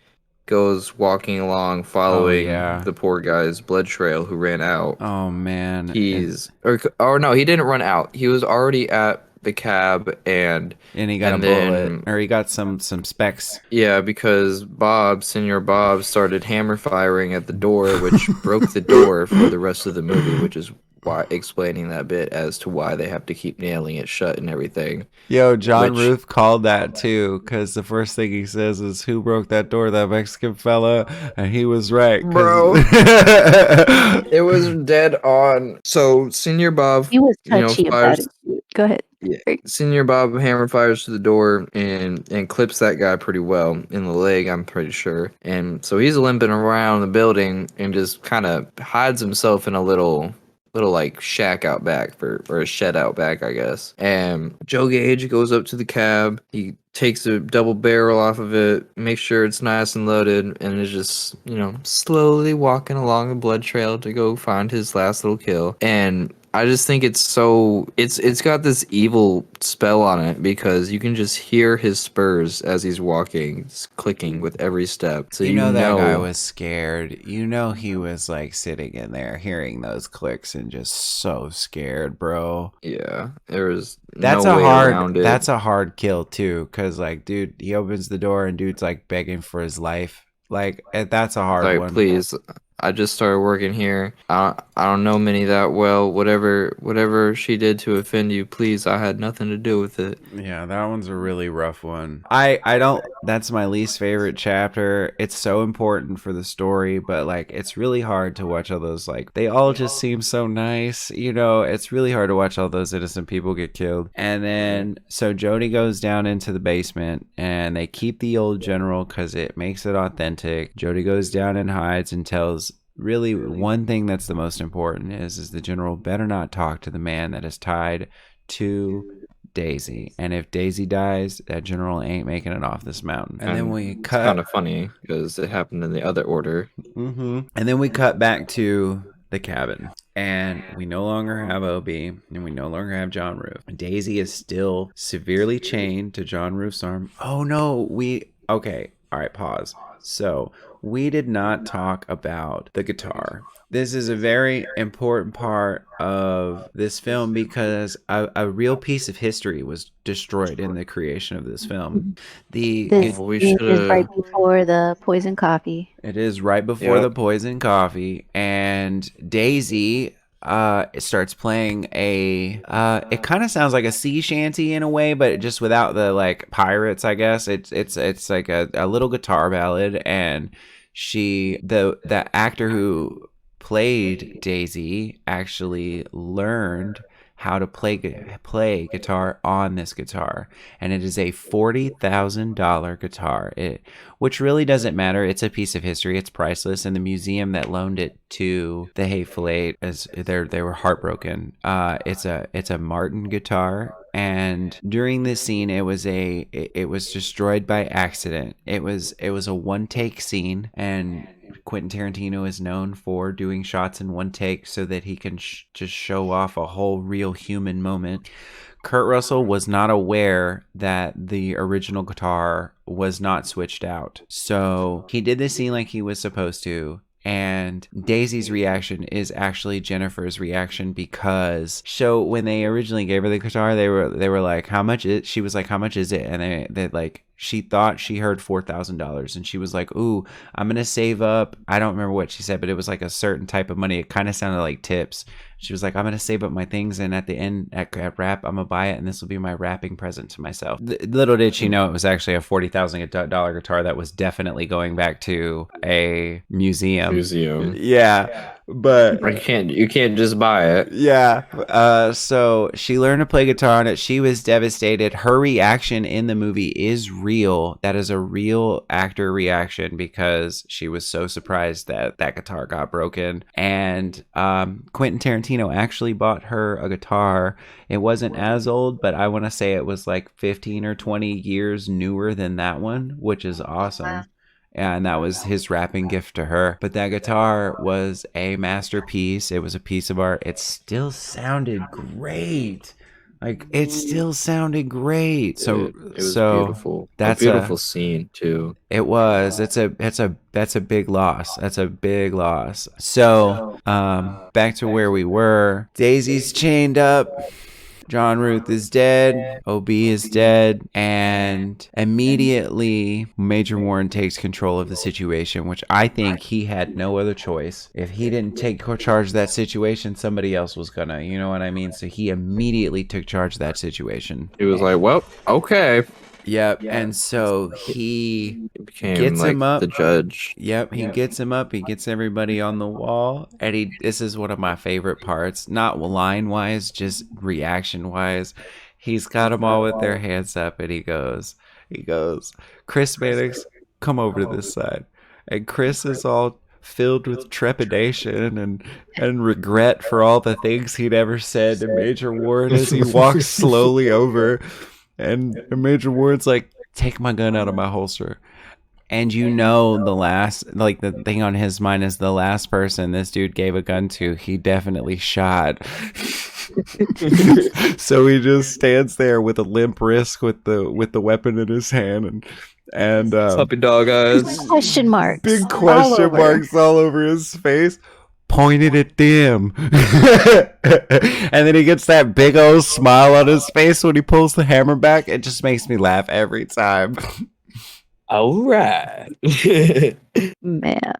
goes walking along, following yeah. the poor guy's blood trail who ran out, Oh man. or no, he didn't run out. He was already at the cab, and he got a bullet, or he got some specs. Yeah, because Senior Bob, started hammer firing at the door, which broke the door for the rest of the movie, which is why explaining that bit as to why they have to keep nailing it shut and everything. Yo, John Ruth called that too, because the first thing he says is, "Who broke that door? That Mexican fella?" And he was right, bro. It was dead on. So Senior Bob, He was touchy about it. Go ahead. Yeah. Senior Bob hammer fires to the door and clips that guy pretty well in the leg, I'm pretty sure. And so he's limping around the building and just kind of hides himself in a little like shack out back, or a shed out back, I guess. And Joe Gage goes up to the cab. He takes a double barrel off of it, makes sure it's nice and loaded, and is just, you know, slowly walking along the blood trail to go find his last little kill. And I just think it's got this evil spell on it, because you can just hear his spurs as he's walking, just clicking with every step. So you know that guy was scared. You know he was like sitting in there hearing those clicks and just so scared, bro. Yeah, there was that's no a way hard around it. That's a hard kill too, because like, dude, he opens the door and dude's like begging for his life. Like, that's a hard one. Please, I just started working here. I don't know Minnie that well. Whatever she did to offend you, please, I had nothing to do with it. Yeah, that one's a really rough one. I don't. That's my least favorite chapter. It's so important for the story, but like, it's really hard to watch all those. Like, they all just seem so nice. You know, it's really hard to watch all those innocent people get killed. And then so Jody goes down into the basement, and they keep the old general because it makes it authentic. Jody goes down and hides and tells. Really, one thing that's the most important is the general better not talk to the man that is tied to Daisy. And if Daisy dies, that general ain't making it off this mountain. And then we cut. It's kind of funny because it happened in the other order. Mm-hmm. And then we cut back to the cabin. And we no longer have OB, and we no longer have John Roof. Daisy is still severely chained to John Roof's arm. Oh no, okay. All right, pause. So we did not talk about the guitar. This is a very important part of this film, because a real piece of history was destroyed in the creation of this film. This is right before the poison coffee. It is right before the poison coffee, and Daisy it starts playing it kind of sounds like a sea shanty in a way, but just without the like pirates, I guess. It's like a little guitar ballad, and the actor who played Daisy actually learned how to play guitar on this guitar, and it is a $40,000 guitar, which really doesn't matter. It's a piece of history. It's priceless, and the museum that loaned it to the Hateful Eight, they were heartbroken. It's a Martin guitar, and during this scene, it was destroyed by accident. It was a one take scene, and Quentin Tarantino is known for doing shots in one take so that he can just show off a whole real human moment. Kurt Russell was not aware that the original guitar was not switched out. So he did this scene like he was supposed to. And Daisy's reaction is actually Jennifer's reaction, because when they originally gave her the guitar, they were like, how much is, she was like, how much is it? And they like, she thought she heard $4,000, and she was like, ooh, I'm going to save up. I don't remember what she said, but it was like a certain type of money. It kind of sounded like tips. She was like, I'm going to save up my things, and at the end, at wrap, I'm going to buy it, and this will be my wrapping present to myself. Little did she know it was actually a $40,000 guitar that was definitely going back to a museum. Yeah. But you can't just buy it. yeah. So she learned to play guitar on it. She was devastated. Her reaction in the movie is real. That is a real actor reaction, because she was so surprised that that guitar got broken. And Quentin Tarantino actually bought her a guitar. It wasn't as old, but I want to say it was like 15 or 20 years newer than that one, which is awesome. And that was his wrapping gift to her. But that guitar was a masterpiece. It was a piece of art. It still sounded great. Like, it still sounded great. So it was beautiful. That's a beautiful scene too. It was. That's a big loss. That's a big loss. So, back to where we were. Daisy's chained up. John Ruth is dead, OB is dead, and immediately Major Warren takes control of the situation, which I think he had no other choice. If he didn't take charge of that situation, somebody else was gonna, you know what I mean? So he immediately took charge of that situation. He was like, well, okay. Yep, and so he became gets like him up. the judge. Yep, he gets him up. He gets everybody on the wall, and this is one of my favorite parts. Not line wise, just reaction wise. He's got them all with their hands up, and he goes, Chris Mannix, come over to this side. And Chris is all filled with trepidation and regret for all the things he'd ever said to Major Ward as he walks slowly over. And Major Ward's like, take my gun out of my holster. And the last, like, the thing on his mind is the last person this dude gave a gun to, he definitely shot. So he just stands there with a limp wrist with the weapon in his hand and puppy dog eyes. Question marks. Big question marks all over his face. Pointed at them. And then he gets that big old smile on his face when he pulls the hammer back. It just makes me laugh every time. All right. Man,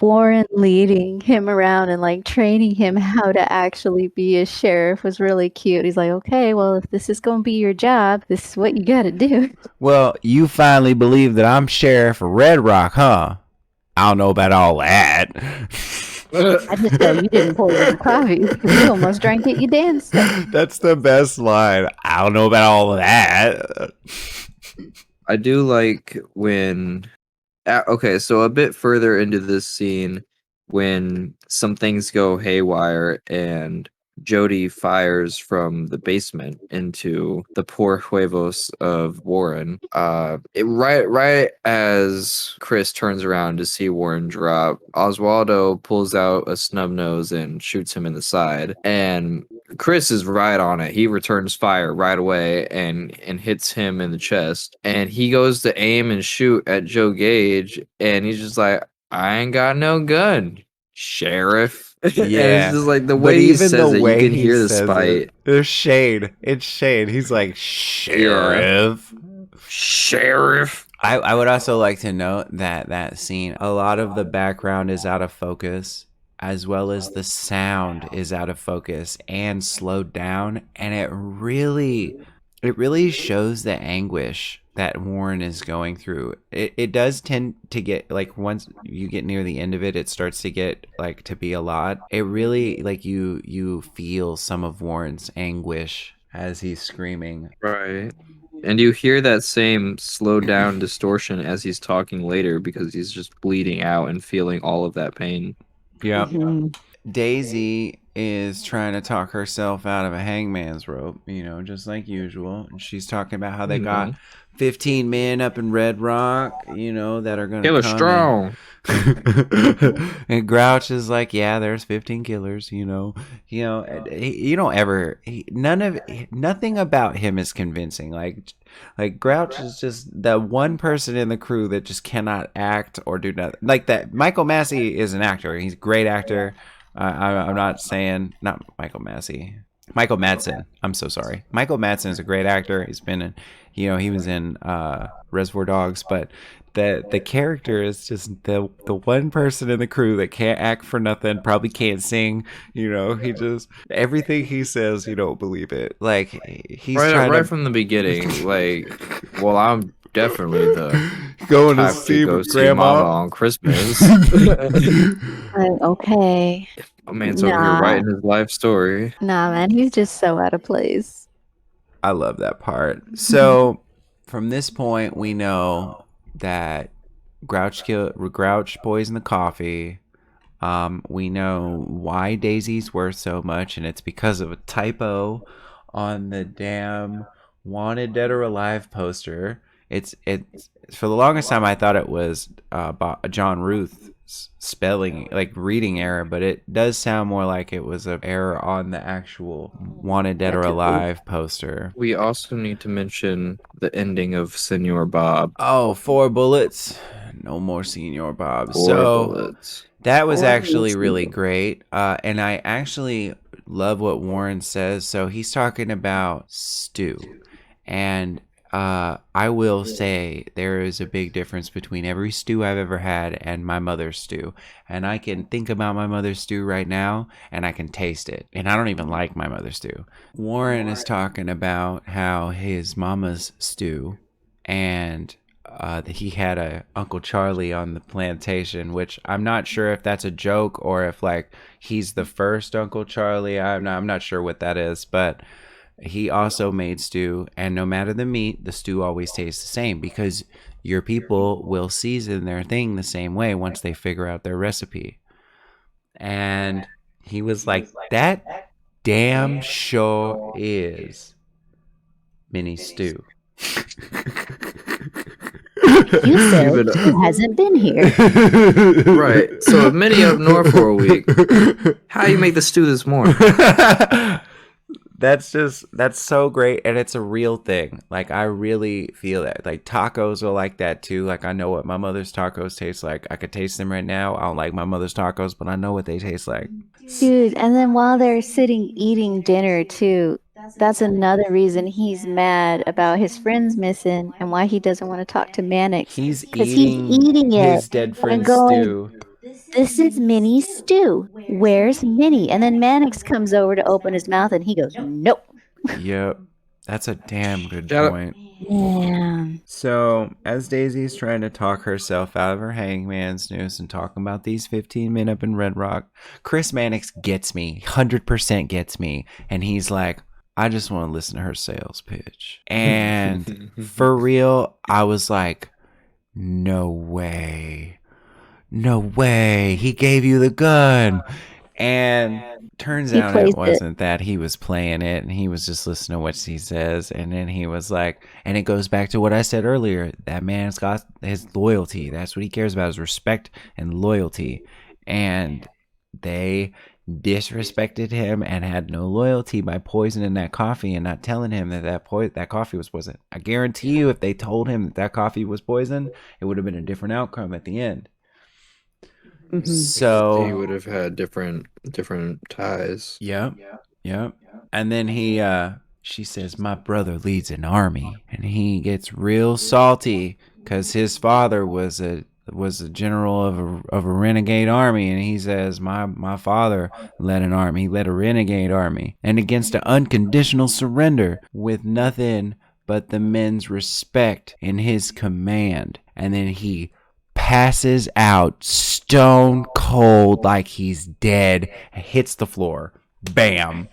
Warren leading him around and like training him how to actually be a sheriff was really cute. He's like, okay, well, if this is going to be your job, this is what you got to do. Well, you finally believe that I'm sheriff of Red Rock, huh? I don't know about all that. I just know you didn't pour your coffee because you almost drank it. You danced. That's the best line. I don't know about all of that. I do like when... okay, so a bit further into this scene, when some things go haywire and Jody fires from the basement into the poor huevos of Warren. Right as Chris turns around to see Warren drop, Oswaldo pulls out a snub nose and shoots him in the side. And Chris is right on it. He returns fire right away and hits him in the chest. And he goes to aim and shoot at Joe Gage, and he's just like, I ain't got no gun, Sheriff. Yeah, and it's just like the way he says it, you can hear the spite. There's shade. It's shade. He's like, Sheriff. Yeah. Sheriff. I would also like to note that scene, a lot of the background is out of focus, as well as the sound is out of focus and slowed down, and it really shows the anguish that Warren is going through. It does tend to get, like, once you get near the end of it, it starts to get, like, to be a lot. It really, like, you feel some of Warren's anguish as he's screaming. Right. And you hear that same slowed down distortion as he's talking later, because he's just bleeding out and feeling all of that pain. Yeah. Mm-hmm. Daisy is trying to talk herself out of a hangman's rope, just like usual. And she's talking about how they got 15 men up in Red Rock, that are going to kill strong. And Grouch is like, yeah, there's 15 killers, you don't ever, nothing about him is convincing. Like Grouch is just the one person in the crew that just cannot act or do nothing. Like that, Michael Massey is an actor. He's a great actor. I'm not saying, not Michael Massey. Michael Madsen. I'm so sorry. Michael Madsen is a great actor. He's been in, he was in Reservoir Dogs, but the character is just the one person in the crew that can't act for nothing, probably can't sing. He just everything he says, you don't believe it. Like he's trying Right to from the beginning, like, well, I'm definitely the going to type to see go see Mama grandma. on Christmas. Like, okay. My man's over here writing his life story. Nah, man, he's just so out of place. I love that part. So from this point, we know that Grouch poisoned the coffee. We know why Daisy's worth so much, and it's because of a typo on the damn Wanted Dead or Alive poster. It's for the longest time I thought it was John Ruth's spelling, like reading error, but it does sound more like it was an error on the actual Wanted Dead or Alive poster. We also need to mention the ending of Senor Bob. Oh, 4 bullets. No more Senor Bob. 4 bullets. That was actually really great. And I actually love what Warren says. So he's talking about stew. And I will say there is a big difference between every stew I've ever had and my mother's stew. And I can think about my mother's stew right now and I can taste it. And I don't even like my mother's stew. Warren is talking about how his mama's stew and that he had a Uncle Charlie on the plantation, which I'm not sure if that's a joke or if like he's the first Uncle Charlie. I'm not sure what that is, but he also made stew, and no matter the meat, the stew always tastes the same because your people will season their thing the same way once they figure out their recipe. And he was like, that damn sure is mini stew. You said who hasn't been here. Right. So if Minnie up north for a week, how you make the stew this morning? That's so great, and it's a real thing. Like I really feel that. Like tacos are like that too. Like I know what my mother's tacos taste like. I could taste them right now. I don't like my mother's tacos, but I know what they taste like. Dude, and then while they're sitting eating dinner too, that's another reason he's mad about his friends missing and why he doesn't want to talk to Mannix. He's Because he's eating his it dead and friend's going, stew. this is Minnie's stew. Where's Minnie? And then Mannix comes over to open his mouth and he goes, nope. Yep. That's a damn good Shut point. Yeah. So, as Daisy's trying to talk herself out of her hangman's noose and talking about these 15 men up in Red Rock, Chris Mannix gets me, 100% gets me. And he's like, I just want to listen to her sales pitch. And for real, I was like, no way. No way. He gave you the gun. And turns out it wasn't that. He was playing it and he was just listening to what she says. And then he was like, and it goes back to what I said earlier. That man's got his loyalty. That's what he cares about, is respect and loyalty. And they disrespected him and had no loyalty by poisoning that coffee and not telling him that coffee was poisoned. I guarantee you, if they told him that coffee was poisoned, it would have been a different outcome at the end. Mm-hmm. So he would have had different ties. Yep. And then she says, my brother leads an army, and he gets real salty because his father was a general of a renegade army, and he says, my father led an army. He led a renegade army, and against an unconditional surrender with nothing but the men's respect in his command. And then he passes out stone cold like he's dead, hits the floor. Bam.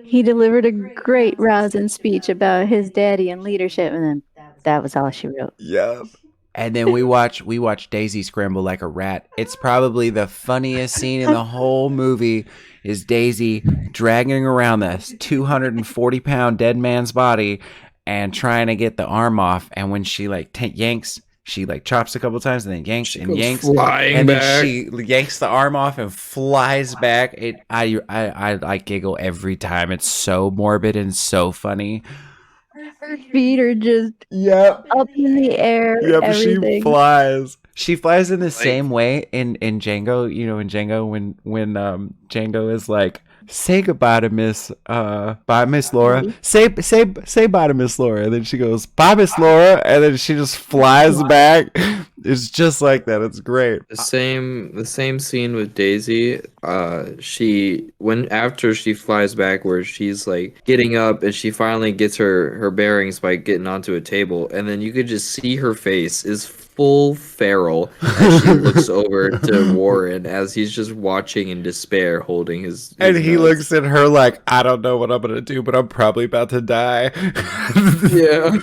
He delivered a great rousing speech about his daddy and leadership, and then that was all she wrote. Yep. And then we watch Daisy scramble like a rat. It's probably the funniest scene in the whole movie, is Daisy dragging around this 240-pound dead man's body and trying to get the arm off. And when she like yanks, she like chops a couple times and then yanks and yanks, and then she yanks the arm off and flies back. I giggle every time. It's so morbid and so funny. Her feet are just up in the air. Yep, everything. she flies. She flies in the same way in Django. You know, in Django when Django is like say goodbye to Miss Laura. Kendi. Say bye to Miss Laura. And then she goes, bye, Miss Laura. And then she just flies back. It's just like that. It's great. The same scene with Daisy. She when after she flies back, where she's like getting up and she finally gets her bearings by getting onto a table, and then you could just see her face is full feral as she looks over to Warren as he's just watching in despair, holding his And he nuts. looks at her like, I don't know what I'm going to do, but I'm probably about to die. Yeah.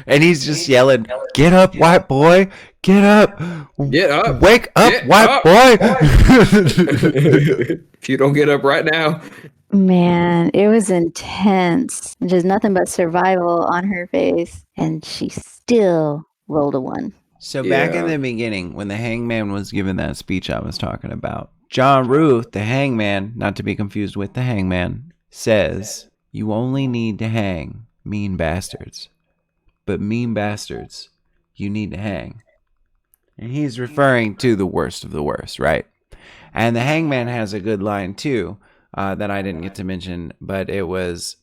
And he's just yelling, get up, white boy. Get up. Get up. Wake up, Get white up. boy. If you don't get up right now. Man, it was intense. Just nothing but survival on her face. And she still rolled a 1. So back in Yeah. the beginning, when the hangman was given that speech I was talking about, John Ruth, the hangman, not to be confused with the hangman, says, you only need to hang mean bastards. But mean bastards, you need to hang. And he's referring to the worst of the worst, right? And the hangman has a good line too, that I didn't get to mention, but it was,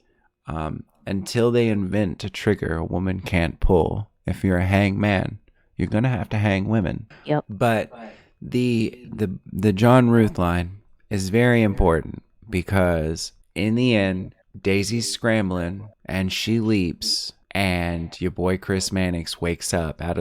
until they invent a trigger a woman can't pull, if you're a hangman, you're going to have to hang women. Yep. But the John Ruth line is very important because in the end, Daisy's scrambling and she leaps, and your boy Chris Mannix wakes up out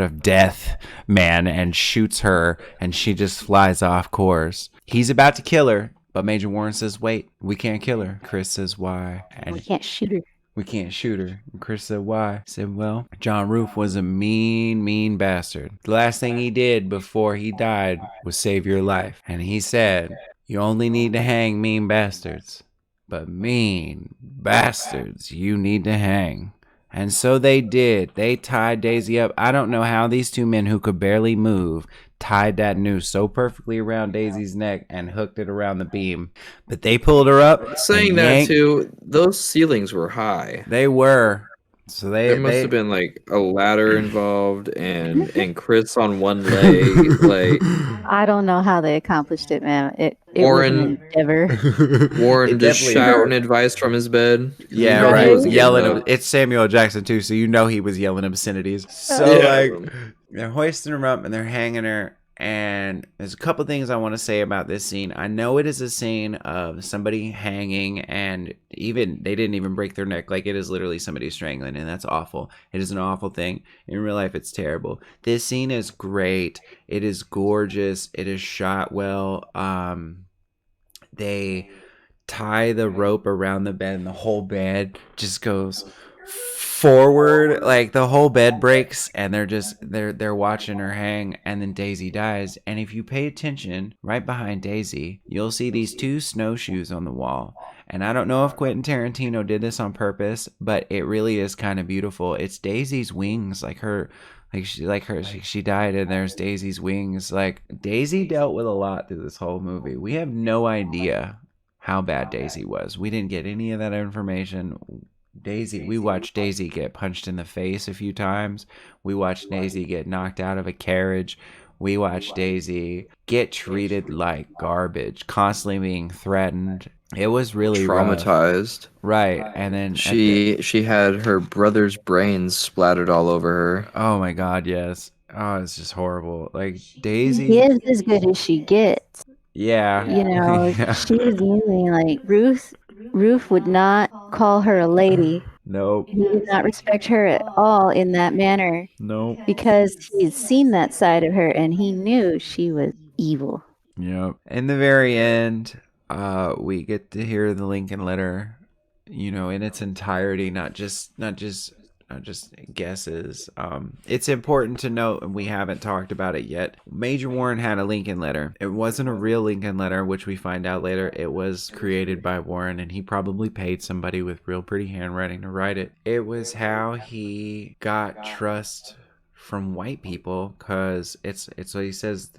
of death, man, and shoots her, and she just flies off course. He's about to kill her, but Major Warren says, wait, we can't kill her. Chris says, why? And We can't shoot her. we can't shoot her. And Chris said, why? He said, well, John Ruth was a mean bastard. The last thing he did before he died was save your life. And he said, you only need to hang mean bastards. But mean bastards, you need to hang. And so they did. They tied Daisy up. I don't know how these two men who could barely move tied that noose so perfectly around Daisy's neck and hooked it around the beam. But they pulled her up. Saying and that yanked- too, those ceilings were high. They were. So There must have been like a ladder involved and Chris on one leg. Like I don't know how they accomplished it, man. It Warren- was an endeavor. Warren It just definitely shouting hurt. advice from his bed. Yeah, Right. right. He wasn't Yelling. getting up. It's Samuel L. Jackson too, so you know he was yelling obscenities. So Yeah. like, they're hoisting her up and they're hanging her. And there's a couple things I want to say about this scene. I know it is a scene of somebody hanging, and even they didn't even break their neck. Like, it is literally somebody strangling, and that's awful. It is an awful thing. In real life, it's terrible. This scene is great. It is gorgeous. It is shot well. They tie the rope around the bed, and the whole bed just goes forward. Like, the whole bed breaks, and they're watching her hang, and then Daisy dies. And if you pay attention, right behind Daisy, you'll see these two snowshoes on the wall. And I don't know if Quentin Tarantino did this on purpose, but it really is kind of beautiful. It's Daisy's wings, she died, and there's Daisy's wings. Like, Daisy dealt with a lot through this whole movie. We have no idea how bad Daisy was. We didn't get any of that information. We watched Daisy get punched in the face a few times. We watched Daisy get knocked out of a carriage. We watched Daisy get treated like garbage, constantly being threatened. It was really rough. Traumatized. Right. And then She had her brother's brains splattered all over her. oh my God, yes. Oh, it's just horrible. Like, Daisy. She is as good as she gets. Yeah. You know, Yeah. she was using like Ruth would not call her a lady. Nope. He did not respect her at all in that manner Nope. because he had seen that side of her and he knew she was evil. Yep. In the very end, we get to hear the Lincoln letter, in its entirety, not just guesses. It's important to note, and we haven't talked about it yet. Major Warren had a Lincoln letter. It wasn't a real Lincoln letter, which we find out later. It was created by Warren, and he probably paid somebody with real pretty handwriting to write it. It was how he got trust from white people, because it's what he says,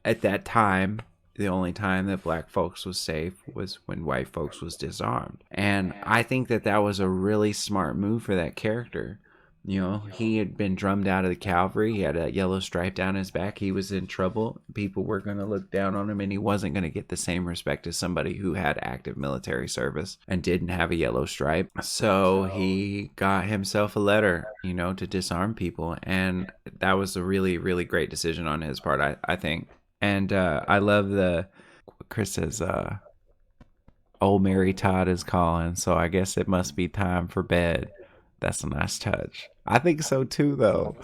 at that time. The only time that black folks was safe was when white folks was disarmed. And I think that was a really smart move for that character, You know, he had been drummed out of the cavalry. He had a yellow stripe down his back. He was in trouble. People were going to look down on him, and he wasn't going to get the same respect as somebody who had active military service and didn't have a yellow stripe. So he got himself a letter, you know, to disarm people. And that was a really, really great decision on his part, I think. And I love Chris says, old Mary Todd is calling, so I guess it must be time for bed. That's a nice touch. I think so too, though.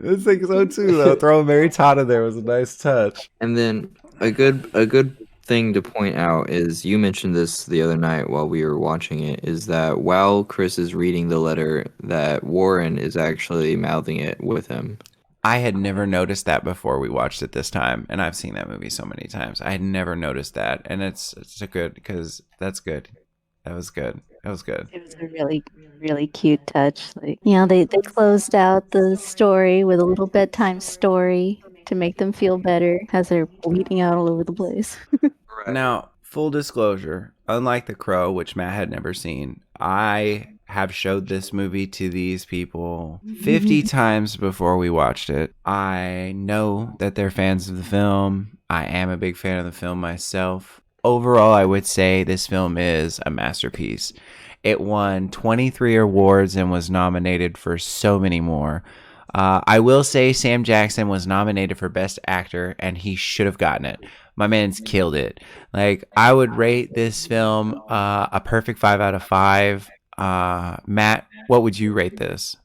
I think so too, though. Throwing Mary Todd in there was a nice touch. And then a good thing to point out is, you mentioned this the other night while we were watching it, is that while Chris is reading the letter, that Warren is actually mouthing it with him. I had never noticed that before we watched it this time, and I've seen that movie so many times. I had never noticed that, and it's a good, because that's good. That was good. That was good. It was a really, really cute touch. Like, you know, they closed out the story with a little bedtime story to make them feel better as they're bleeding out all over the place. Now, full disclosure, unlike The Crow, which Matt had never seen, I have showed this movie to these people 50 times before we watched it. I know that they're fans of the film. I am a big fan of the film myself. Overall, I would say this film is a masterpiece. It won 23 awards and was nominated for so many more. I will say Sam Jackson was nominated for Best Actor, and he should have gotten it. My man's killed it. Like, I would rate this film a perfect 5 out of 5. Matt, what would you rate this?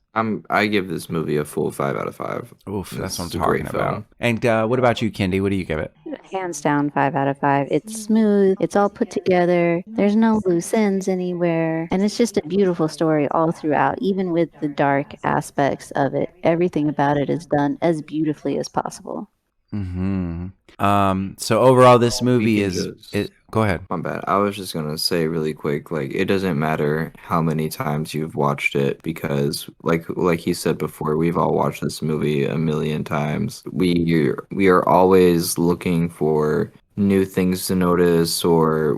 I give this movie a full 5 out of 5. Oof, that's what I'm It's a great talking about. film. And what about you, Kendi? What do you give it? Hands down, 5 out of 5. It's smooth. It's all put together. There's no loose ends anywhere. And it's just a beautiful story all throughout, even with the dark aspects of it. Everything about it is done as beautifully as possible. So overall, this movie can is just- it. Go ahead. My bad. I was just gonna say really quick, like, it doesn't matter how many times you've watched it, because like he said before, we've all watched this movie a million times. We are always looking for new things to notice, or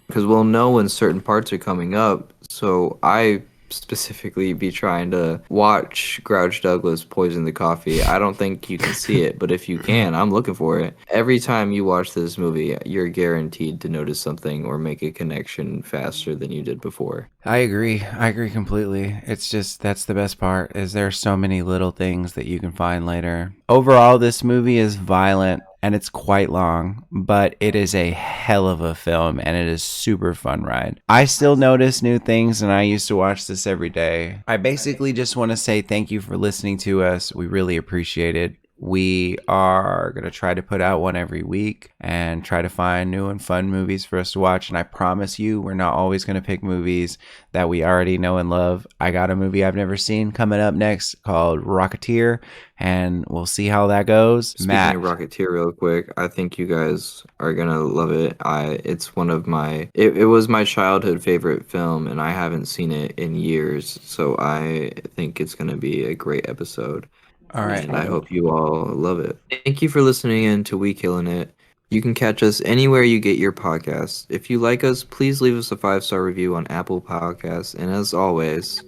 because we'll know when certain parts are coming up. So I specifically be trying to watch Grouch Douglas poison the coffee. I don't think you can see it, but if you can, I'm looking for it. Every time you watch this movie, you're guaranteed to notice something or make a connection faster than you did before. I agree. I agree completely. It's just, that's the best part, is there's so many little things that you can find later. Overall, this movie is violent and it's quite long, but it is a hell of a film and it is super fun ride. I still notice new things and I used to watch this every day. I basically just want to say thank you for listening to us. We really appreciate it. We are going to try to put out one every week and try to find new and fun movies for us to watch. And I promise you, we're not always going to pick movies that we already know and love. I got a movie I've never seen coming up next called Rocketeer, and we'll see how that goes. Speaking Matt. of Rocketeer, real quick, I think you guys are gonna love it. It's one of my, it was my childhood favorite film, and I haven't seen it in years, so I think it's gonna be a great episode. All right. And I hope you all love it. Thank you for listening in to We Killin' It. You can catch us anywhere you get your podcasts. If you like us, please leave us a 5-star review on Apple Podcasts. And as always,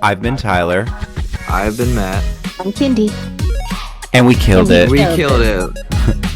I've been Tyler, I've been Matt. I'm Kendi. and we killed it. We killed it.